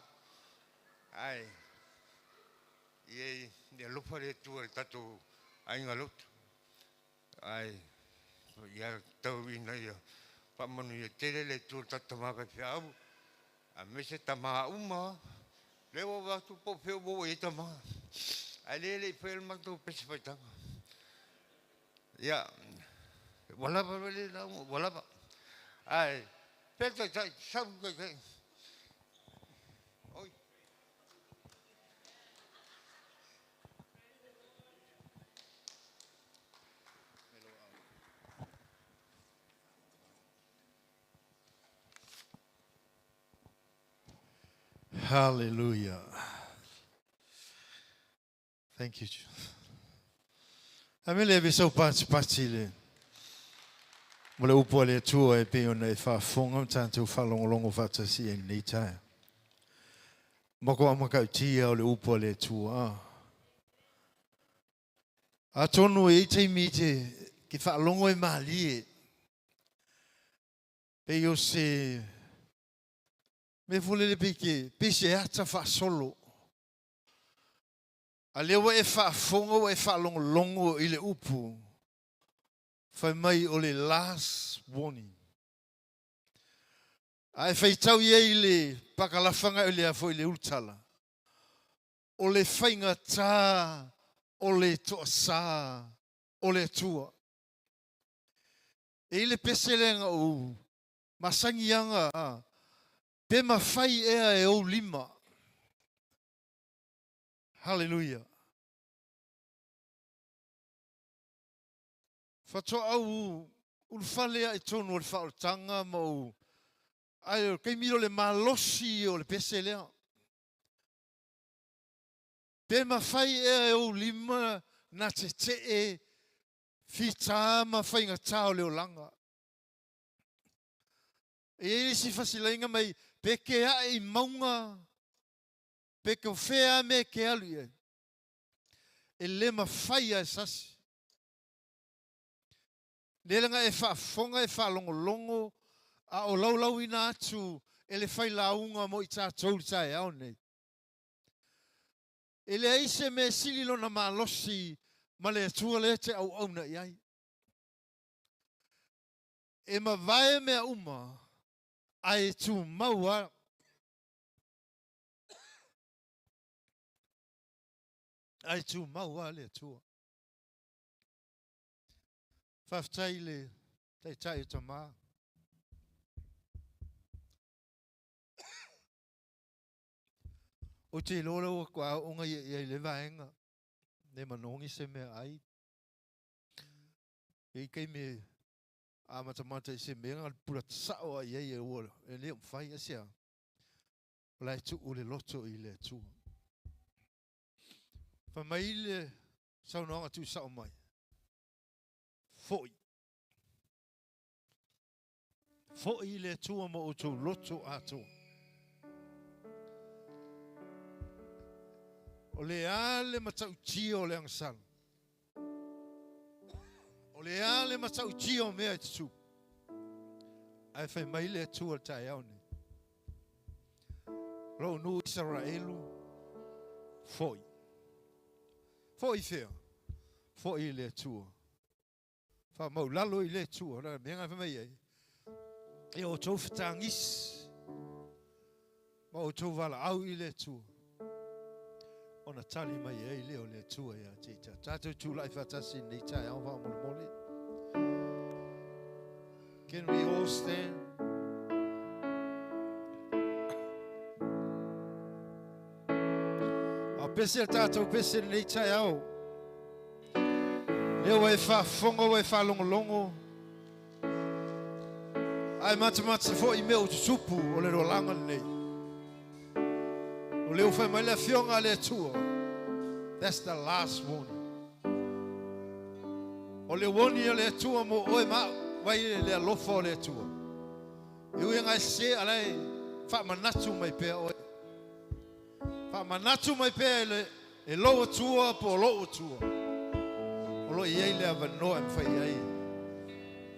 ai ye de lo fare tu el tato Ainga lot. Ai. Ia tau ina ia. Pamanu ia tere le tu tatamaka fiau. A mese tama uma. Lewa watu po feo bo e tama. Ai le fel matu pese faitanga. Ia. Wala ba le na wala ba. Ai. Peta sa ke. Oi. Hallelujah. Thank you. Amele vi so pati le. Mole upo le tua e pe ona e fa fonga tanto fa longo fa tasi e nei tai. Moko amaka tia o le upo le tua. A tonu e te mite ki fa longo e mali. Pe yo se me vole le peke pese ata fa solo. A lewa e fa fonga e fa longo i le upu. Fai mai o le last warning. Ai fai tau ia i le pakalafanga i le afo i le ultala. O le whainga tā, o le toa sā, o le tua. E i le peselenga o masangianga pe mawhai ea e o lima. Hallelujah. Fatoa au ulfalea e tonu o le whaotanga mo ai kei miro le malosi o le peselea. Pe mawhai e o lima na te e fita mawhainga tau leo langa. E si fasilainga mai pe ke ai maunga pe ke whea me ke alu e. E le mawhai e sasi. Lelenga e whaafonga e whaalongolongo a o laulau ina atu e le whai launga mo i tātou li tae au nei. E le aise me sililo na malosi ma le atua le te au auna iai. E ma vae mea uma a e tu maua. A e tu maua le atua. Whaftai le tai o tamaa. O te lolo o kua onga i le vaenga. Ne manongi se mea ai. E kei me a matamata i se mea pura sao a iei e ua. E leo mwhai asia. Lai tu o le loto i le tua. Whamai le saunonga tu sao mai. Foi. Foi le tua mo o tau loto ato. O le ale matau tio le angsang. O le ale matau tio mea tsu. Ai fai mai le tua tai au ni. Lo nu Israelu. Foi. Foi fea. Foi le tua. Fa mau lalo i le tua. Ra menga fa mai ai. E o tau whatangis. Ma o tau wala au i le tua. Ona tali mai e leo le tua ia tita. Tātou tūlai whatasi nei tai au wha mole mole. Can we all stand? A pese tātou pese nei tai au. Leo e wha fongo e wha longolongo. Ai matamata fo i meo tutupu o le rolanga nei. O leo fai mai le fionga le tua. That's the last warning. O le woni o le tua mo oe ma wai le alofa o le tua. E ui ngai se alai wha manatu mai pea oe. Wha manatu mai pea e loa tua po loa tua. O lo iei le avanoa e mwhai iei.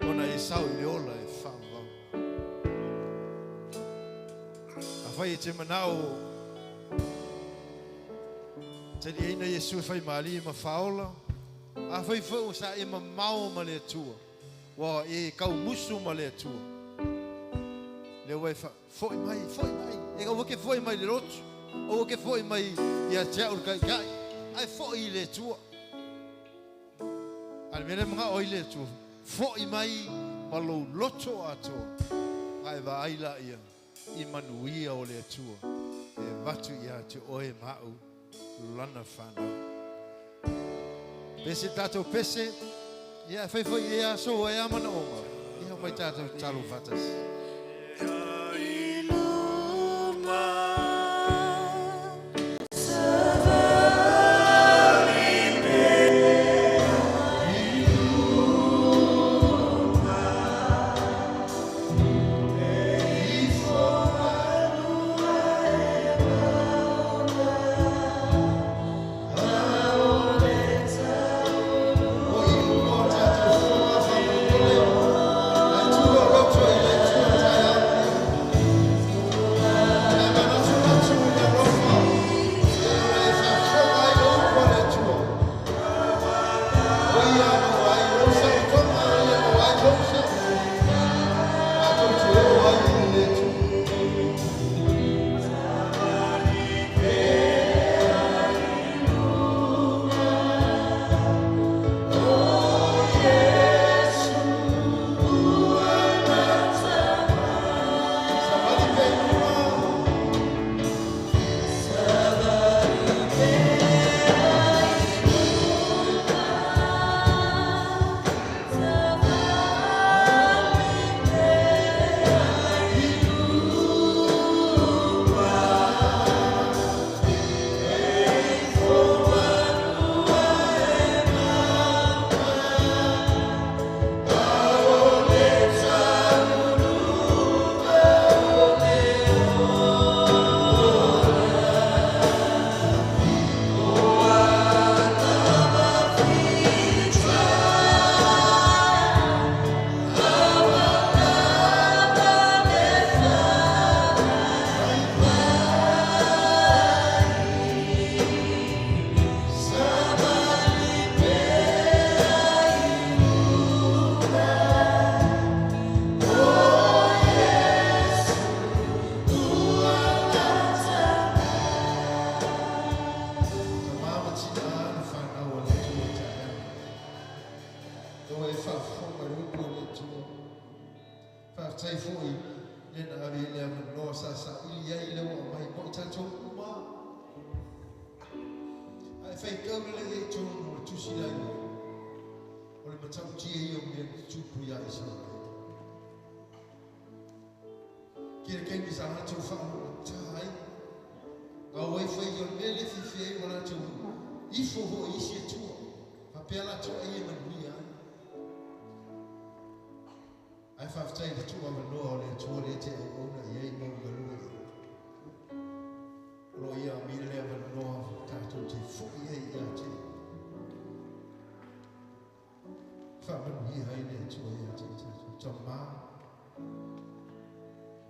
Ona e sau i le ola e wha wau. A whai e te manao te ni eina Yesu fai mali ma faola A fai fai sa e mamau ma le tua. Wa e kau musu ma le tua. Le wai foi mai. E ka wake foi mai le rotu. O wake foi mai ia tia ur kai. Ai foi le tua. Al mele mga oi le tua. Foi mai ma lo loto ato. Ai va ai la ia. I manuia o le tua. E watu ia te oe mau. Lana whanau. Pese tātou pese, ia whaiwhai ia so e amana oma. Ia mai tātou talo whatas.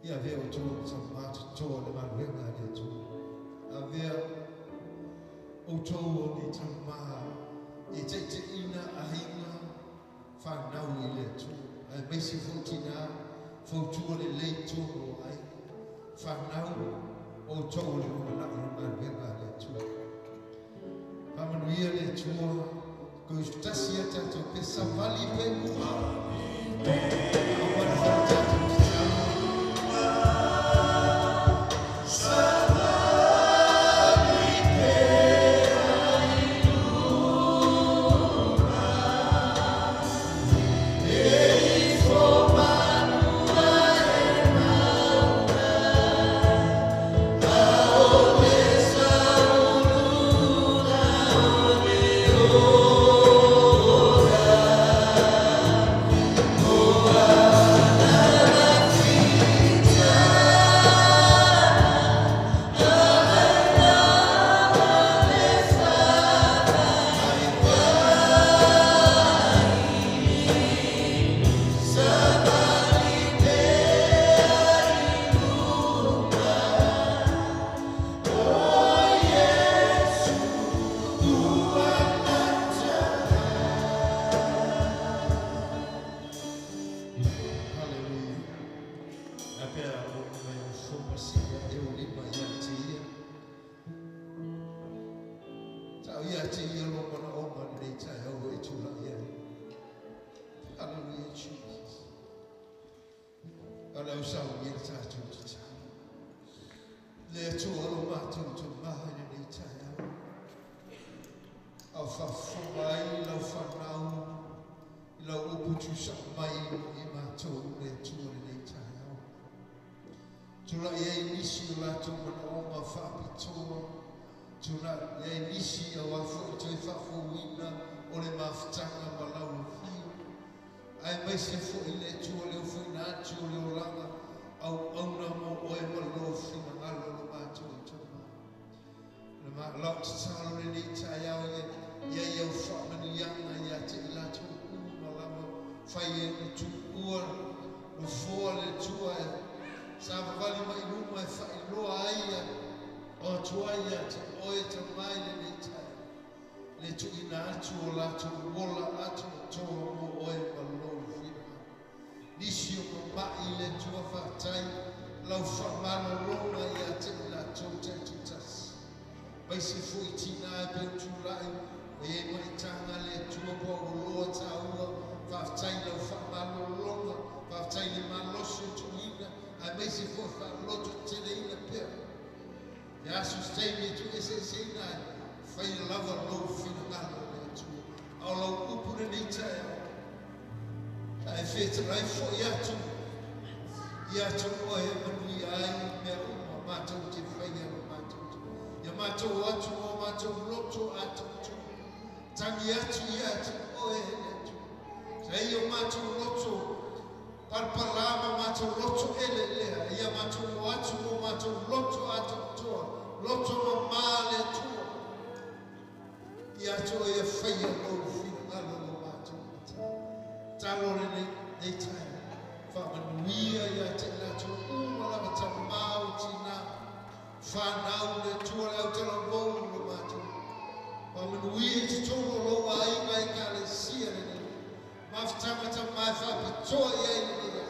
Ia veo tu samatu to le manuenga le tu. Avea o to o ni tama e te ina ahinga fa nau i le tu. Ai mesi fotina fo tu le le tu o ai fa nau o to le manuenga le tu. Pa manuia le tu ko stasia tato pe savali pe Oh ia te ia lo mana o mana nei tai au e tula ia. Hallelujah, Jesus. Ala usau ia tātou te tā. Le atua lo mātou tu maha nei tai au. Au whawhonga ai lau whanau. Lau upu tu sa mai I mātou le atua nei tai au. Tula ia I nisi o lātou mana o ma whapitoa. Tula ia I nisi o wafo I toi whawhowina o le mawhitanga ma lau whio. Ai mai se fo I le atua leo whina atu o leo langa au auna mo oe ma lo whina ngalo lo mātou I toma. Le ma lau te talo le nei tai au ia iau whamanu ianga ia te I lātou ma lama whai e le tu ua no fōa le tua e sa wawali mai luma e whai loa aia o tua ia te oe te mai le nei tai le tu ina atu o lātou wola atu o toa mo oe ma lo whina nisi o mai le tua whatai lau whamano ronga ia te lātou te tutas mai se fui tina e pe tūlai e mai tanga le tua po o loa taua whaftai lau whamano ronga whaftai le maloso tuina a mai se fui whaloto te leina pia e asu stei me tu e se nai whai lava lo whina ngalo le tua au lau upune ni tae a e wheta rai fo I atu o e manui ai mea uma mātou te whaia o mātou ia mātou atu o mātou loto atu tangi atu I atu o e hele atu sei o mātou loto palpalama mātou loto ele lea ia mātou atu o mātou loto atu toa loto o māle tua ia atu o e whaia o whingalo o mātou talo nei tai whamanuia ia te lātou umalawa ta mau tina whanau le tua le au tala vou lo mātou whamanuia te tolo loa inga I ka le sia le nei mawhtanga ta mai whapitoa ia I le nei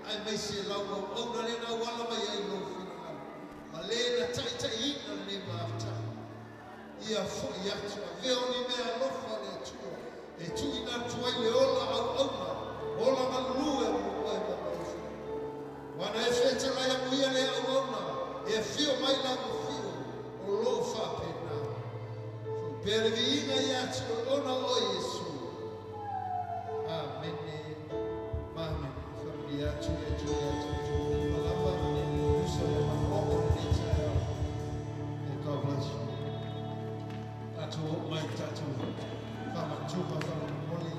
ai mai se lau au au na le na wala mai ai lo whina ma le na taita ina le mawhtanga ia fo ia tua veo ni mea lofa le tua e tu ina tua I le ola au au na ola malue mo koe mamarufu. Wana e whete lai a muia le au auna, e fio mai la mo fio, o lo whapena. Pere vi ina I atu o ona o Yesu. Amene, mamen, whamri atu e tu e atu. Malama, uso le mahomo le tae. And God bless you. Atu o mai tatu, whama tupa whama moli.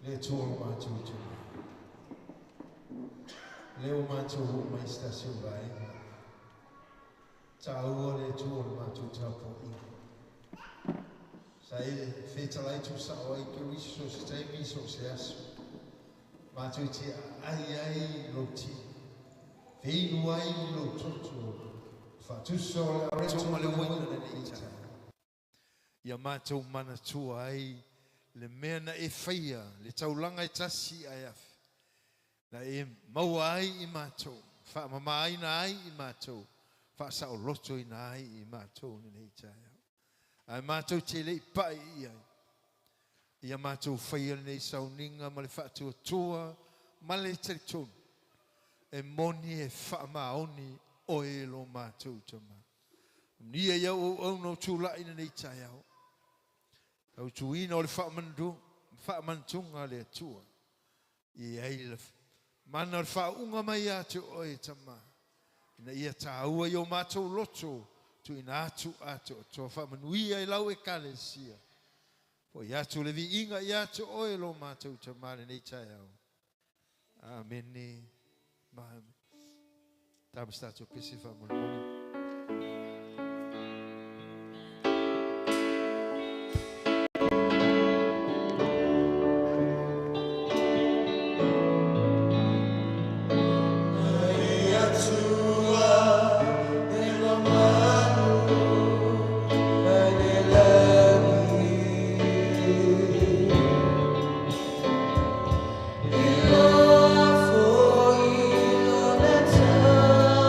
Le tō mātou tū. Leo mātou ho mai stasio vai. Tā ua le tō mātou tāpo inga. Sa e wheta lai tū sa oai ke wiso se taimi so se aso. Mātou te ai lo ti. Whinu ai lo toto. Whatuso le areto ma le waina na neita. Ia mātou mana tua ai le mea na e whaia, le taulanga e tasi ai afi. Na e maua ai I mātou, wha mama ai na ai I mātou, wha sao loto I na ai I mātou ni nei tai au. Ai mātou te lei pai I ai. Ia mātou whaia nei sauninga ma le whaatua toa, ma le teritonu. E moni e wha maoni o e lo mātou tama. Nia iau au no tūla ina nei tai au. Au tuina o le whaamantunga le atua. I eile. Mana le whaunga mai atu o e tama. Ina ia tāua I o mātou loto. tu ina atu to fa manuia I lau e kalesia. Po ia tu le vi inga ia tu oe lo mātou te mare nei tai au. Amen ne. Mahame. Tāma statu pese fa moni. For you, Lord, that's all.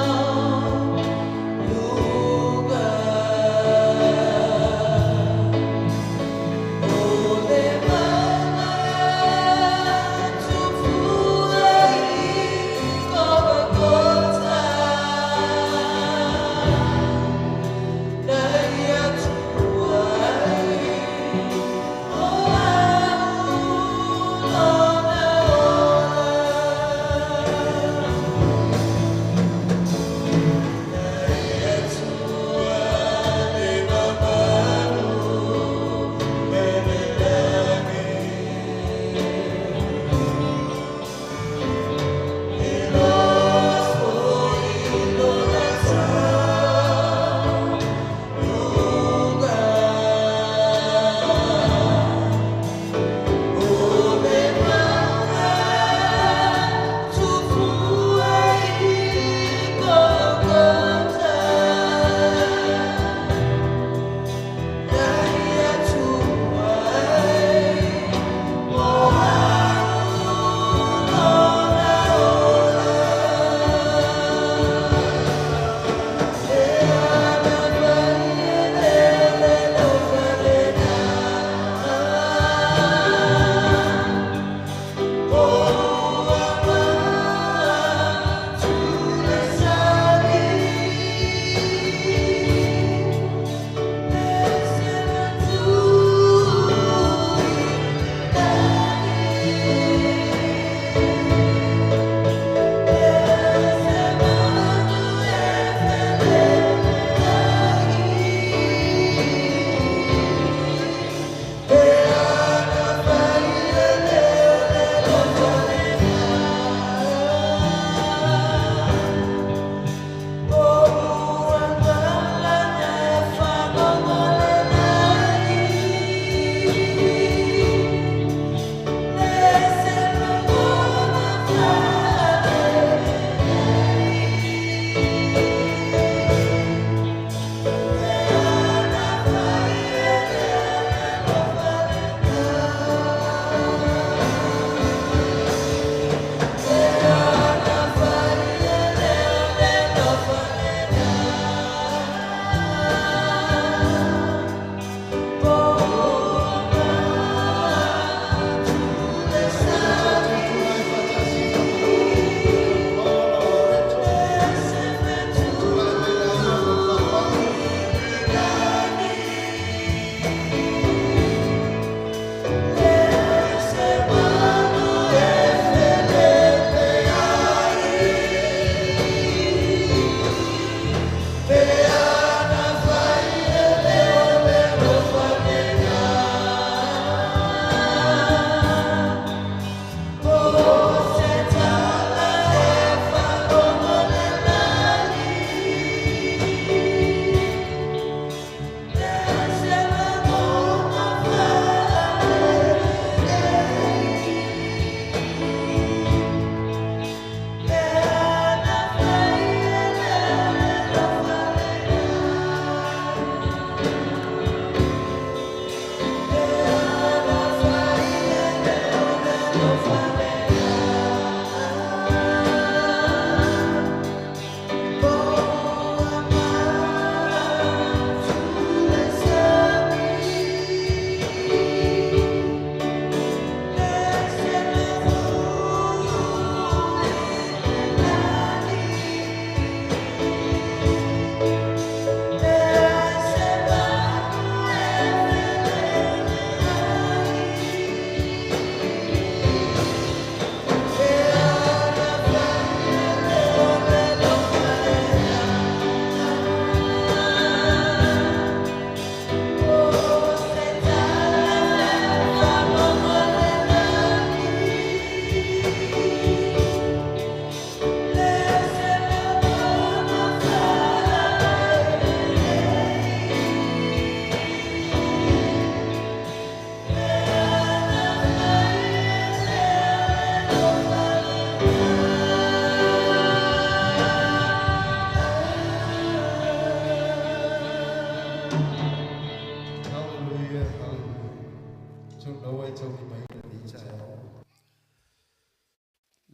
tau ki mai na ni tai au.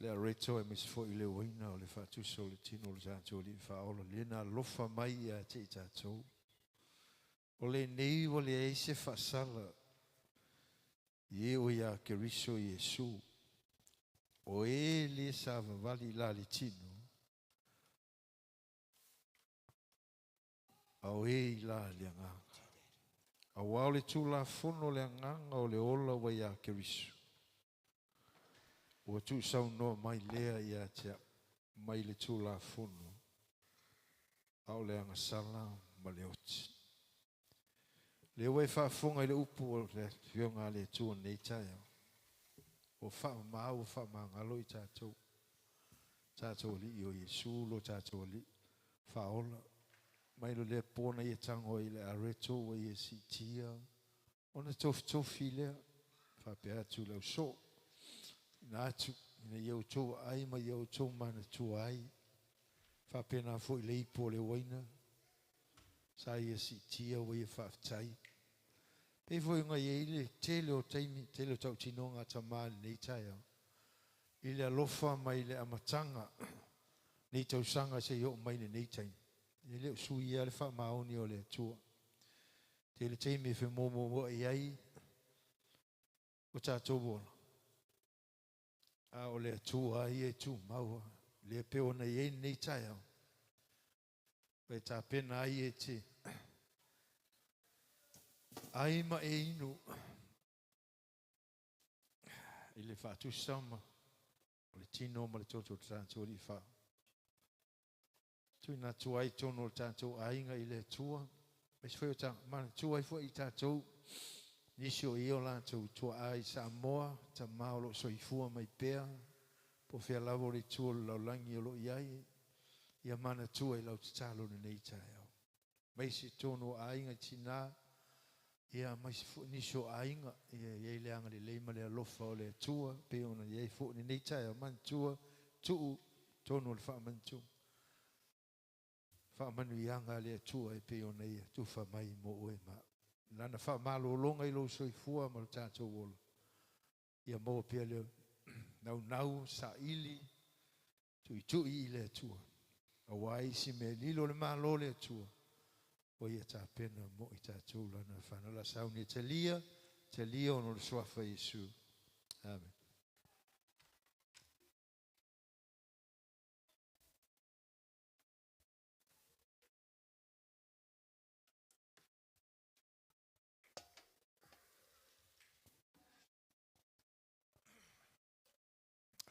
Le reto e mis fo i le waina o le fatusa o le tino o le tātou li whaola. Lena lofa mai a te i tātou. O le nei o le eise whasala. Ie o ia ke riso Iesu. O e le sa vavali la le tino. Au e i la le anganga. Au au le tu la fono le anganga o le ola wa ia ke riso. O tu sau no mai lea ia te mai le tu la fono. Au le anga sala ma le oti. Le wai whaafonga i le upu o le fionga le tu nei tai au. O wha maa o wha maa ngalo i tātou. Tātou li i o Iesu lo tātou li whaola. Mai lo le pōna i e tango i le areto o i e si tia. Ona tofi lea. Whapea atu lau so. Ina atu. Ina iau tō ai ma iau tō mana tō ai. Whapea nā fo i le ipo le waina. Sa i e si tia o i e whaftai. Pei fo inga i e le tele o taimi. Tele o tau tinonga ta maa nei tai au. I le alofa mai le amatanga. Nei tau sanga se i o mai le nei taimi. I le sui ia le wha maoni o le atua. Te le teimi e whi momo i ai. O tātou bona. A o le atua i e tu maua. Le peo na i e nei tai au. Pai tā pena ai e te. Ai ma e inu. I le whātu sama. O le tino ma le toto tātou li wha. Tui nā tuai tono o tātou ainga i le tua. Pais whai o tā mana tuai fo i tātou. Nisi o i o lātou tua ai Samoa. Ta maolo soifua mai pēr. Po whea lavo le tua lau langi o lo iai. Ia mana tuai lau te tālo nei tai au. Maisi tono ainga tina. Ia maisi fo nisi o ainga. Ia iei le anga le leima le alofa o le tua. Pe ona iei fo nei tai au. Man tua tuu tono le wha man tua. Wha manu i anga le tua e pe ona ia. Tu wha mai mo oe ma. Nana wha malo longa i lo soifua ma lo tātou wola. Ia mo pia leo. Nau sa ili. Tu i le tua. A wai si me lilo le malo le tua. O ia tā pena mo i tātou lana whanala sauni te lia ono le swafa Iesu. Amen.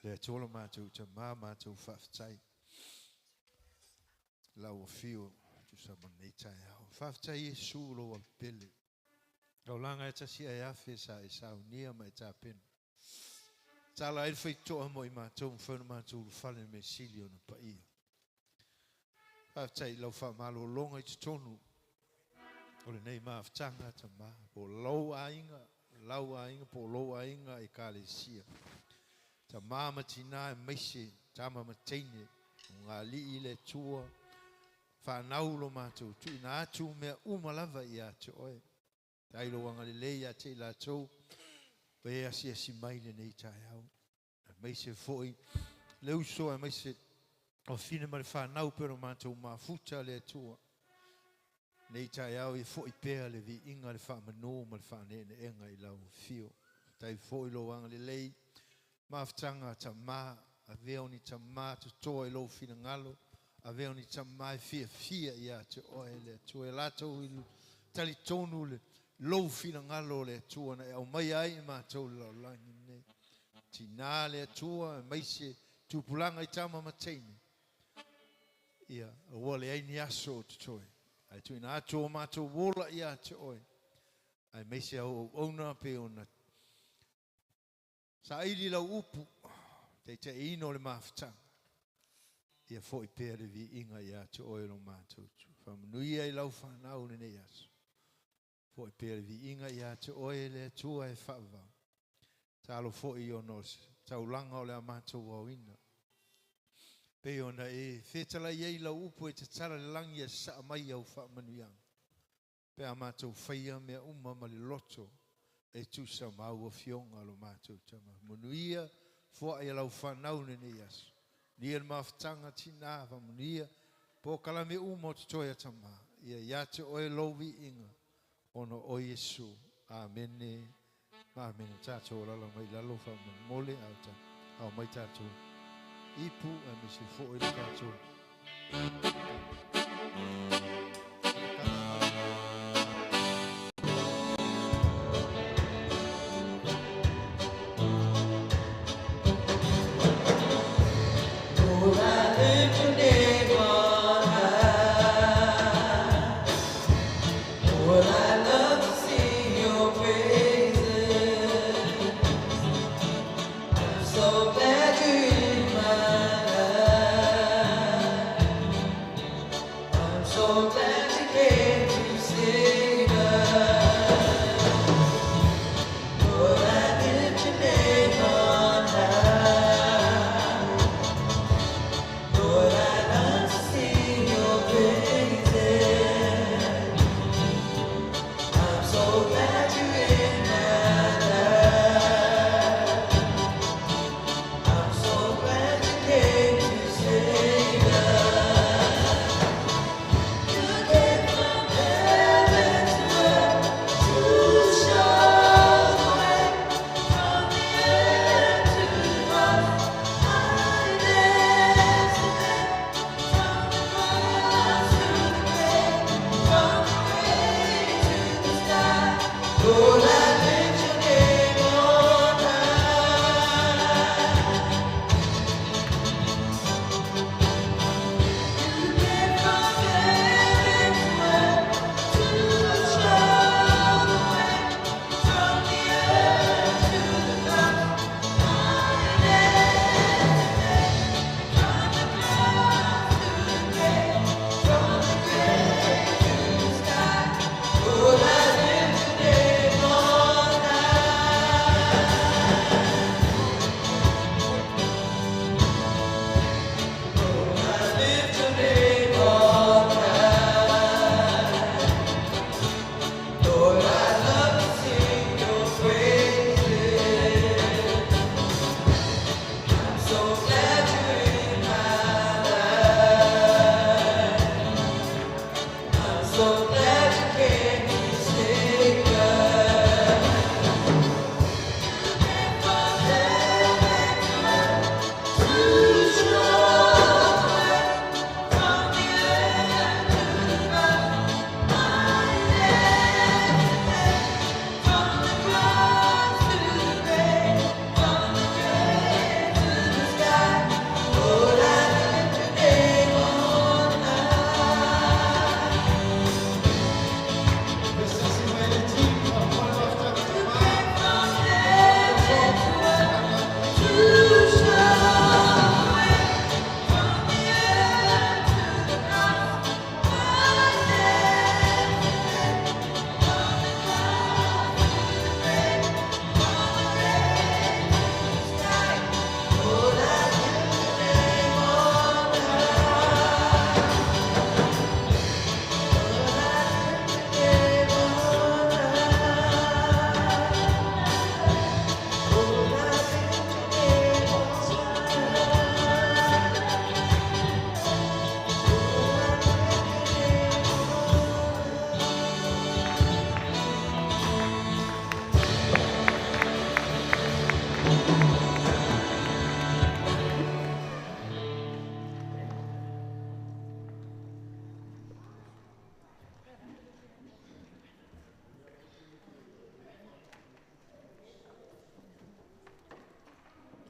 Le atola mātou ta mā mātou whaftai. Lau o fio tu sama nei tai au. Whaftai Iesu lo al pele. Au langa e tasi ai awhi sa e sa unia mai tā pena. Tala e whai toa mo i mātou mwhana mātou whale me sili o na pa ia. Whaftai lau whamalo longa i te tonu. O le nei maaftanga ta mā. Po lau ainga po lau ainga e kāle sia. Ta mama tina e meise, tama mateine, ngā li i le tua, whanaulo mātou, tu ina atu mea umalava i ate oe. Tailo wanga le lei a te la tau, pe asi maile nei tai au. Meise foi, leu soa meise, o fine ma le whanau pero mātou mafuta le tua. Nei tai au i foi pēa le vi inga le whamano ma le whanene enga i lau fio. Tai foi lo wanga le lei, Maftanga ta mā, a veo ni ta mā tu toa i lo fina ngalo, a veo ni ta mā e fia i a te oe le tua e lato i tali tonu le lo fina ngalo le tua na e au mai ai ma tau lau langi ne. Tina le tua e maise tupulanga i tama mateine. Ia, a wale ai ni aso te toe. Ai tu ina ato ma tau wola i a te oe. Ai maise au ona pe ona sa ili lau upu, te ino le mafutanga. Ia foi pēr le vi inga ia te oelo mātoutu. Whamanuia i lau whanau ne nei aso. Foi pēr le vi inga ia te oele tua e whaavau. Talo foi o nos, tau langa o le mātou au ina. Pe ona e whetala iei lau upu e te tala le langi e sa mai au whamanuianga. Pe a mātou whaia mea uma ma le loto. e tu sa mau fionga lo mātou tama. Munuia fua e lau whanau ni asu. Nia mawhtanga tina wa munuia po kalame umo toya tama. Ia iate oe lovi inga ono o Yesu. Amen. Amen. Tātou lala mai lalo wha mole au ta. Au mai tātou. Ipu e misi fo i tātou.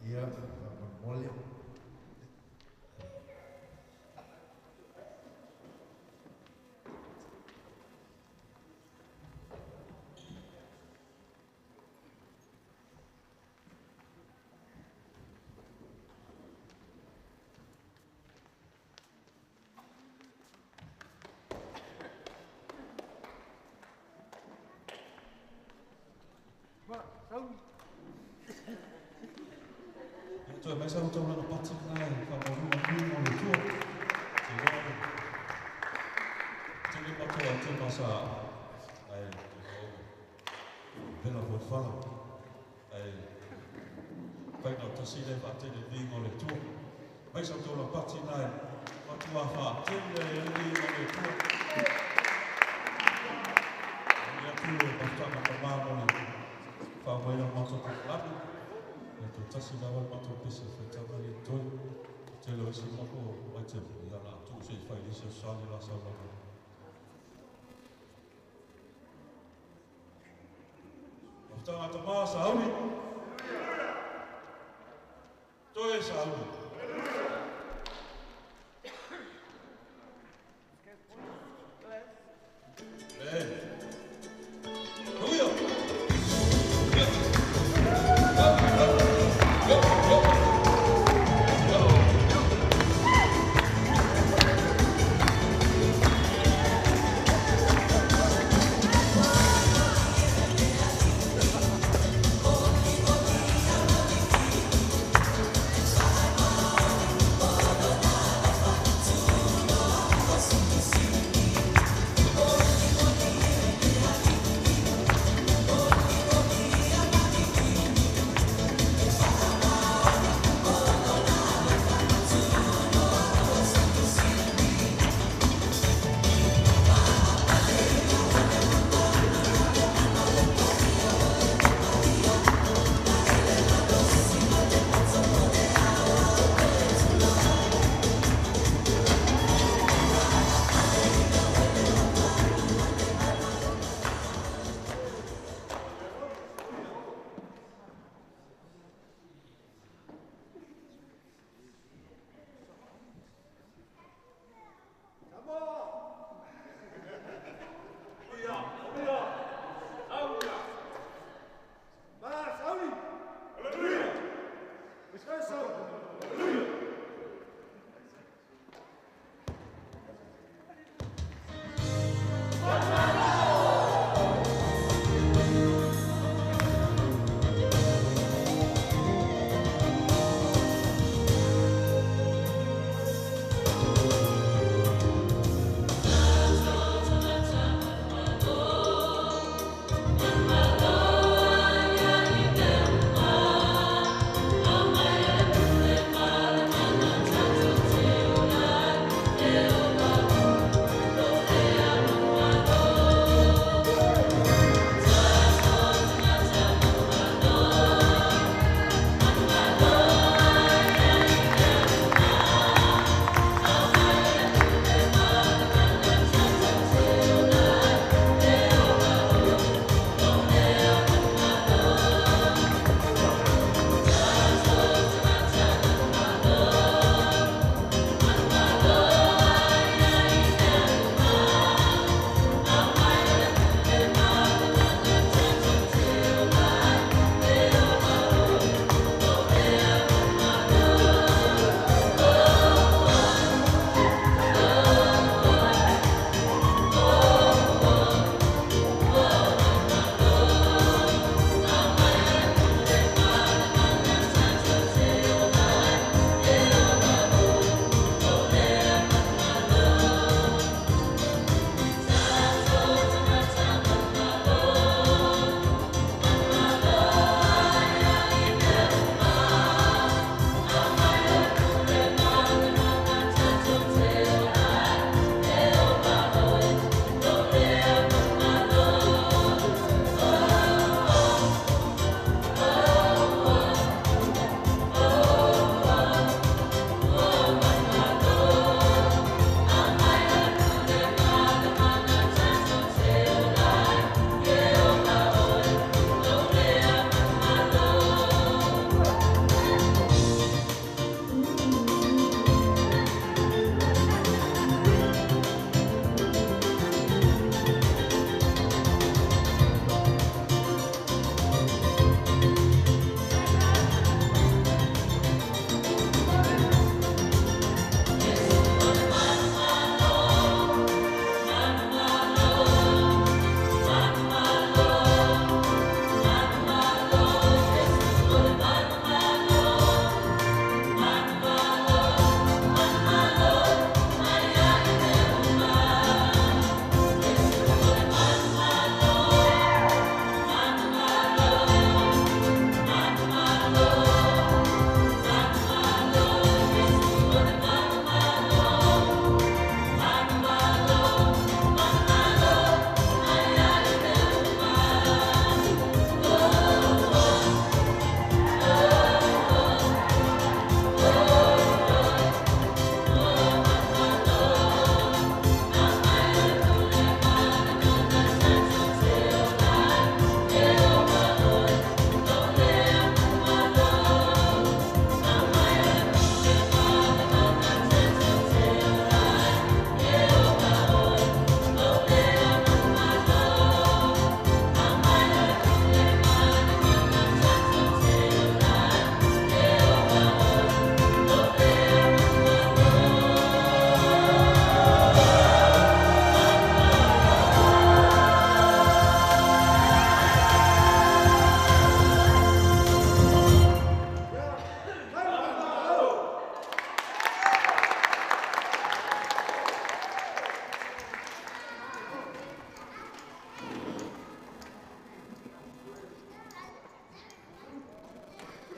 Ia, mole. Tôi mấy sau trong nó bắt chước này và có một khi mà được chuột thì có trên cái bắt chuột trên cơ sở này vela po fala. Ai pai no tasi le pa te le vingo le tu. Mai sa tola pati nai. Patua fa te le vingo le tu. Ia tu pa tama pa mamo le. Fa wela moto pa lapi. E to tasi la wala moto pese fa tama le toi. Te lo si moko ai te ia la tu se fai li se sale la sa la. Tanga tama sauni. Toe sauni. Thank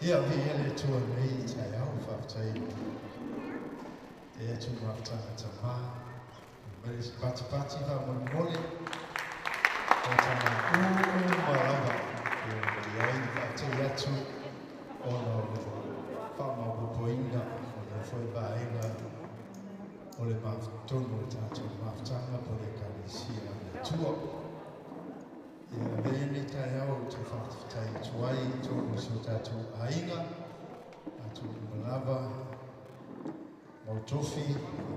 Ia vi ele tua nei tai au whaftai. E tu maftanga tama. Meres pati va mon mole. O tama malava. E ai whaftai atu. Ono whama pupoinga. Ono foi baenga. Ole maftonu tatu maftanga pole kanisia le tua. Ia vene tai au te whaftai tuai tonu so tatu ainga. Atu malava. Mautofi,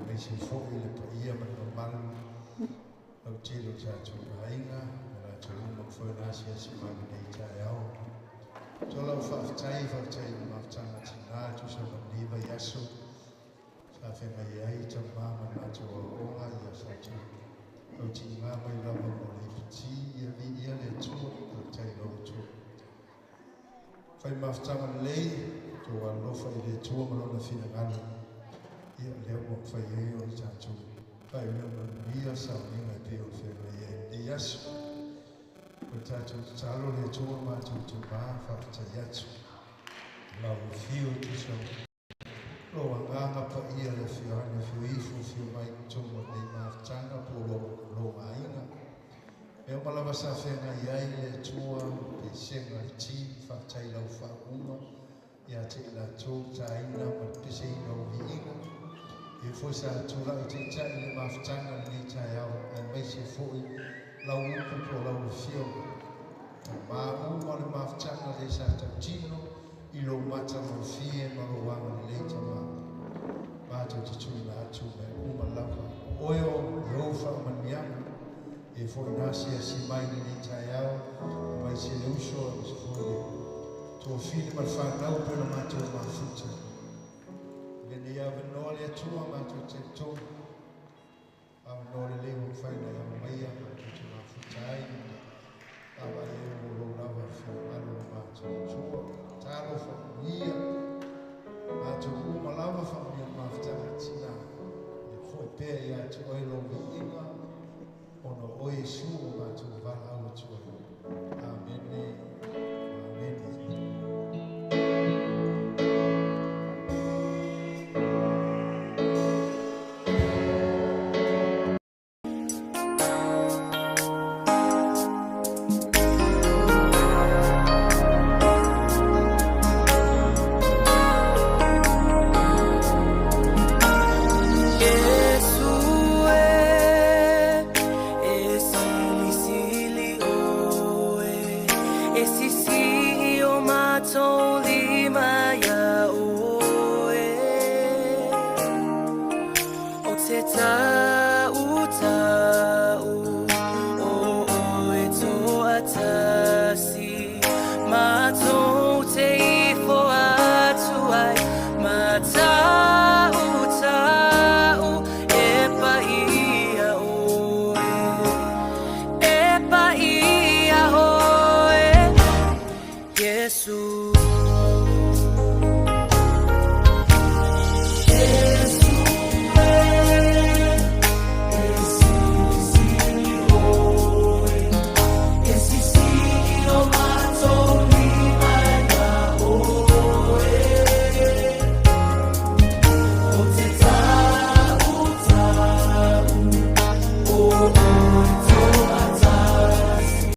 me se fo'i le paia ma no malu. Au tilo tatu ainga. Mela tu uma foi nasi asi mami nei tai au. Tola u whaftai na maftanga tina tu sa maniva yaso. Sa whenga iai ta mama natu o onga ia sa tu. Au ti ngama I lama mo le piti ia vi ia le tua au tai lo tu. Whai maftanga lei, tu alofa I le tua malona fina ngana. Ia leo mo whai eo I tatu. Whai leo mo mia sa minga peo whenga ia. I yasu. O tatu talo le tua matu tu maa whafta yatu. Lau fio tu so. Lo anganga pa ia le whiohane fio mai tumo nei maftanga po lo ainga. E o malawa sa whenga iai le tua pe senga ti whaftai lau whaunga. Ia te la tō taina ma pise ina o viinga. E fo sa tula I te tai le maftanga nei tai au. E mai se foi lau upu po lau fio. Ma uma le maftanga le sa tautino. I lo mata mo fie ma lo wanga le leita ma. Mato te tui na atu me uma lava. Oio e ofa manianga. E foi nasi a si mai ni tai au. Mai se le uso a se foi le. Tō fili ma whanau pena mato ma futa. Le ne awe noa le atua mato te tō. Awe noa le leo whaina ya maia mato te ma futa ai. Awa e o lo lava fio alo mato tua. Taro whaunia. Mato uma lava whaunia maftanga tina. E foi pēr I atu oilo inga. Ono oe sua mato vala au tua. Amene. Jesus.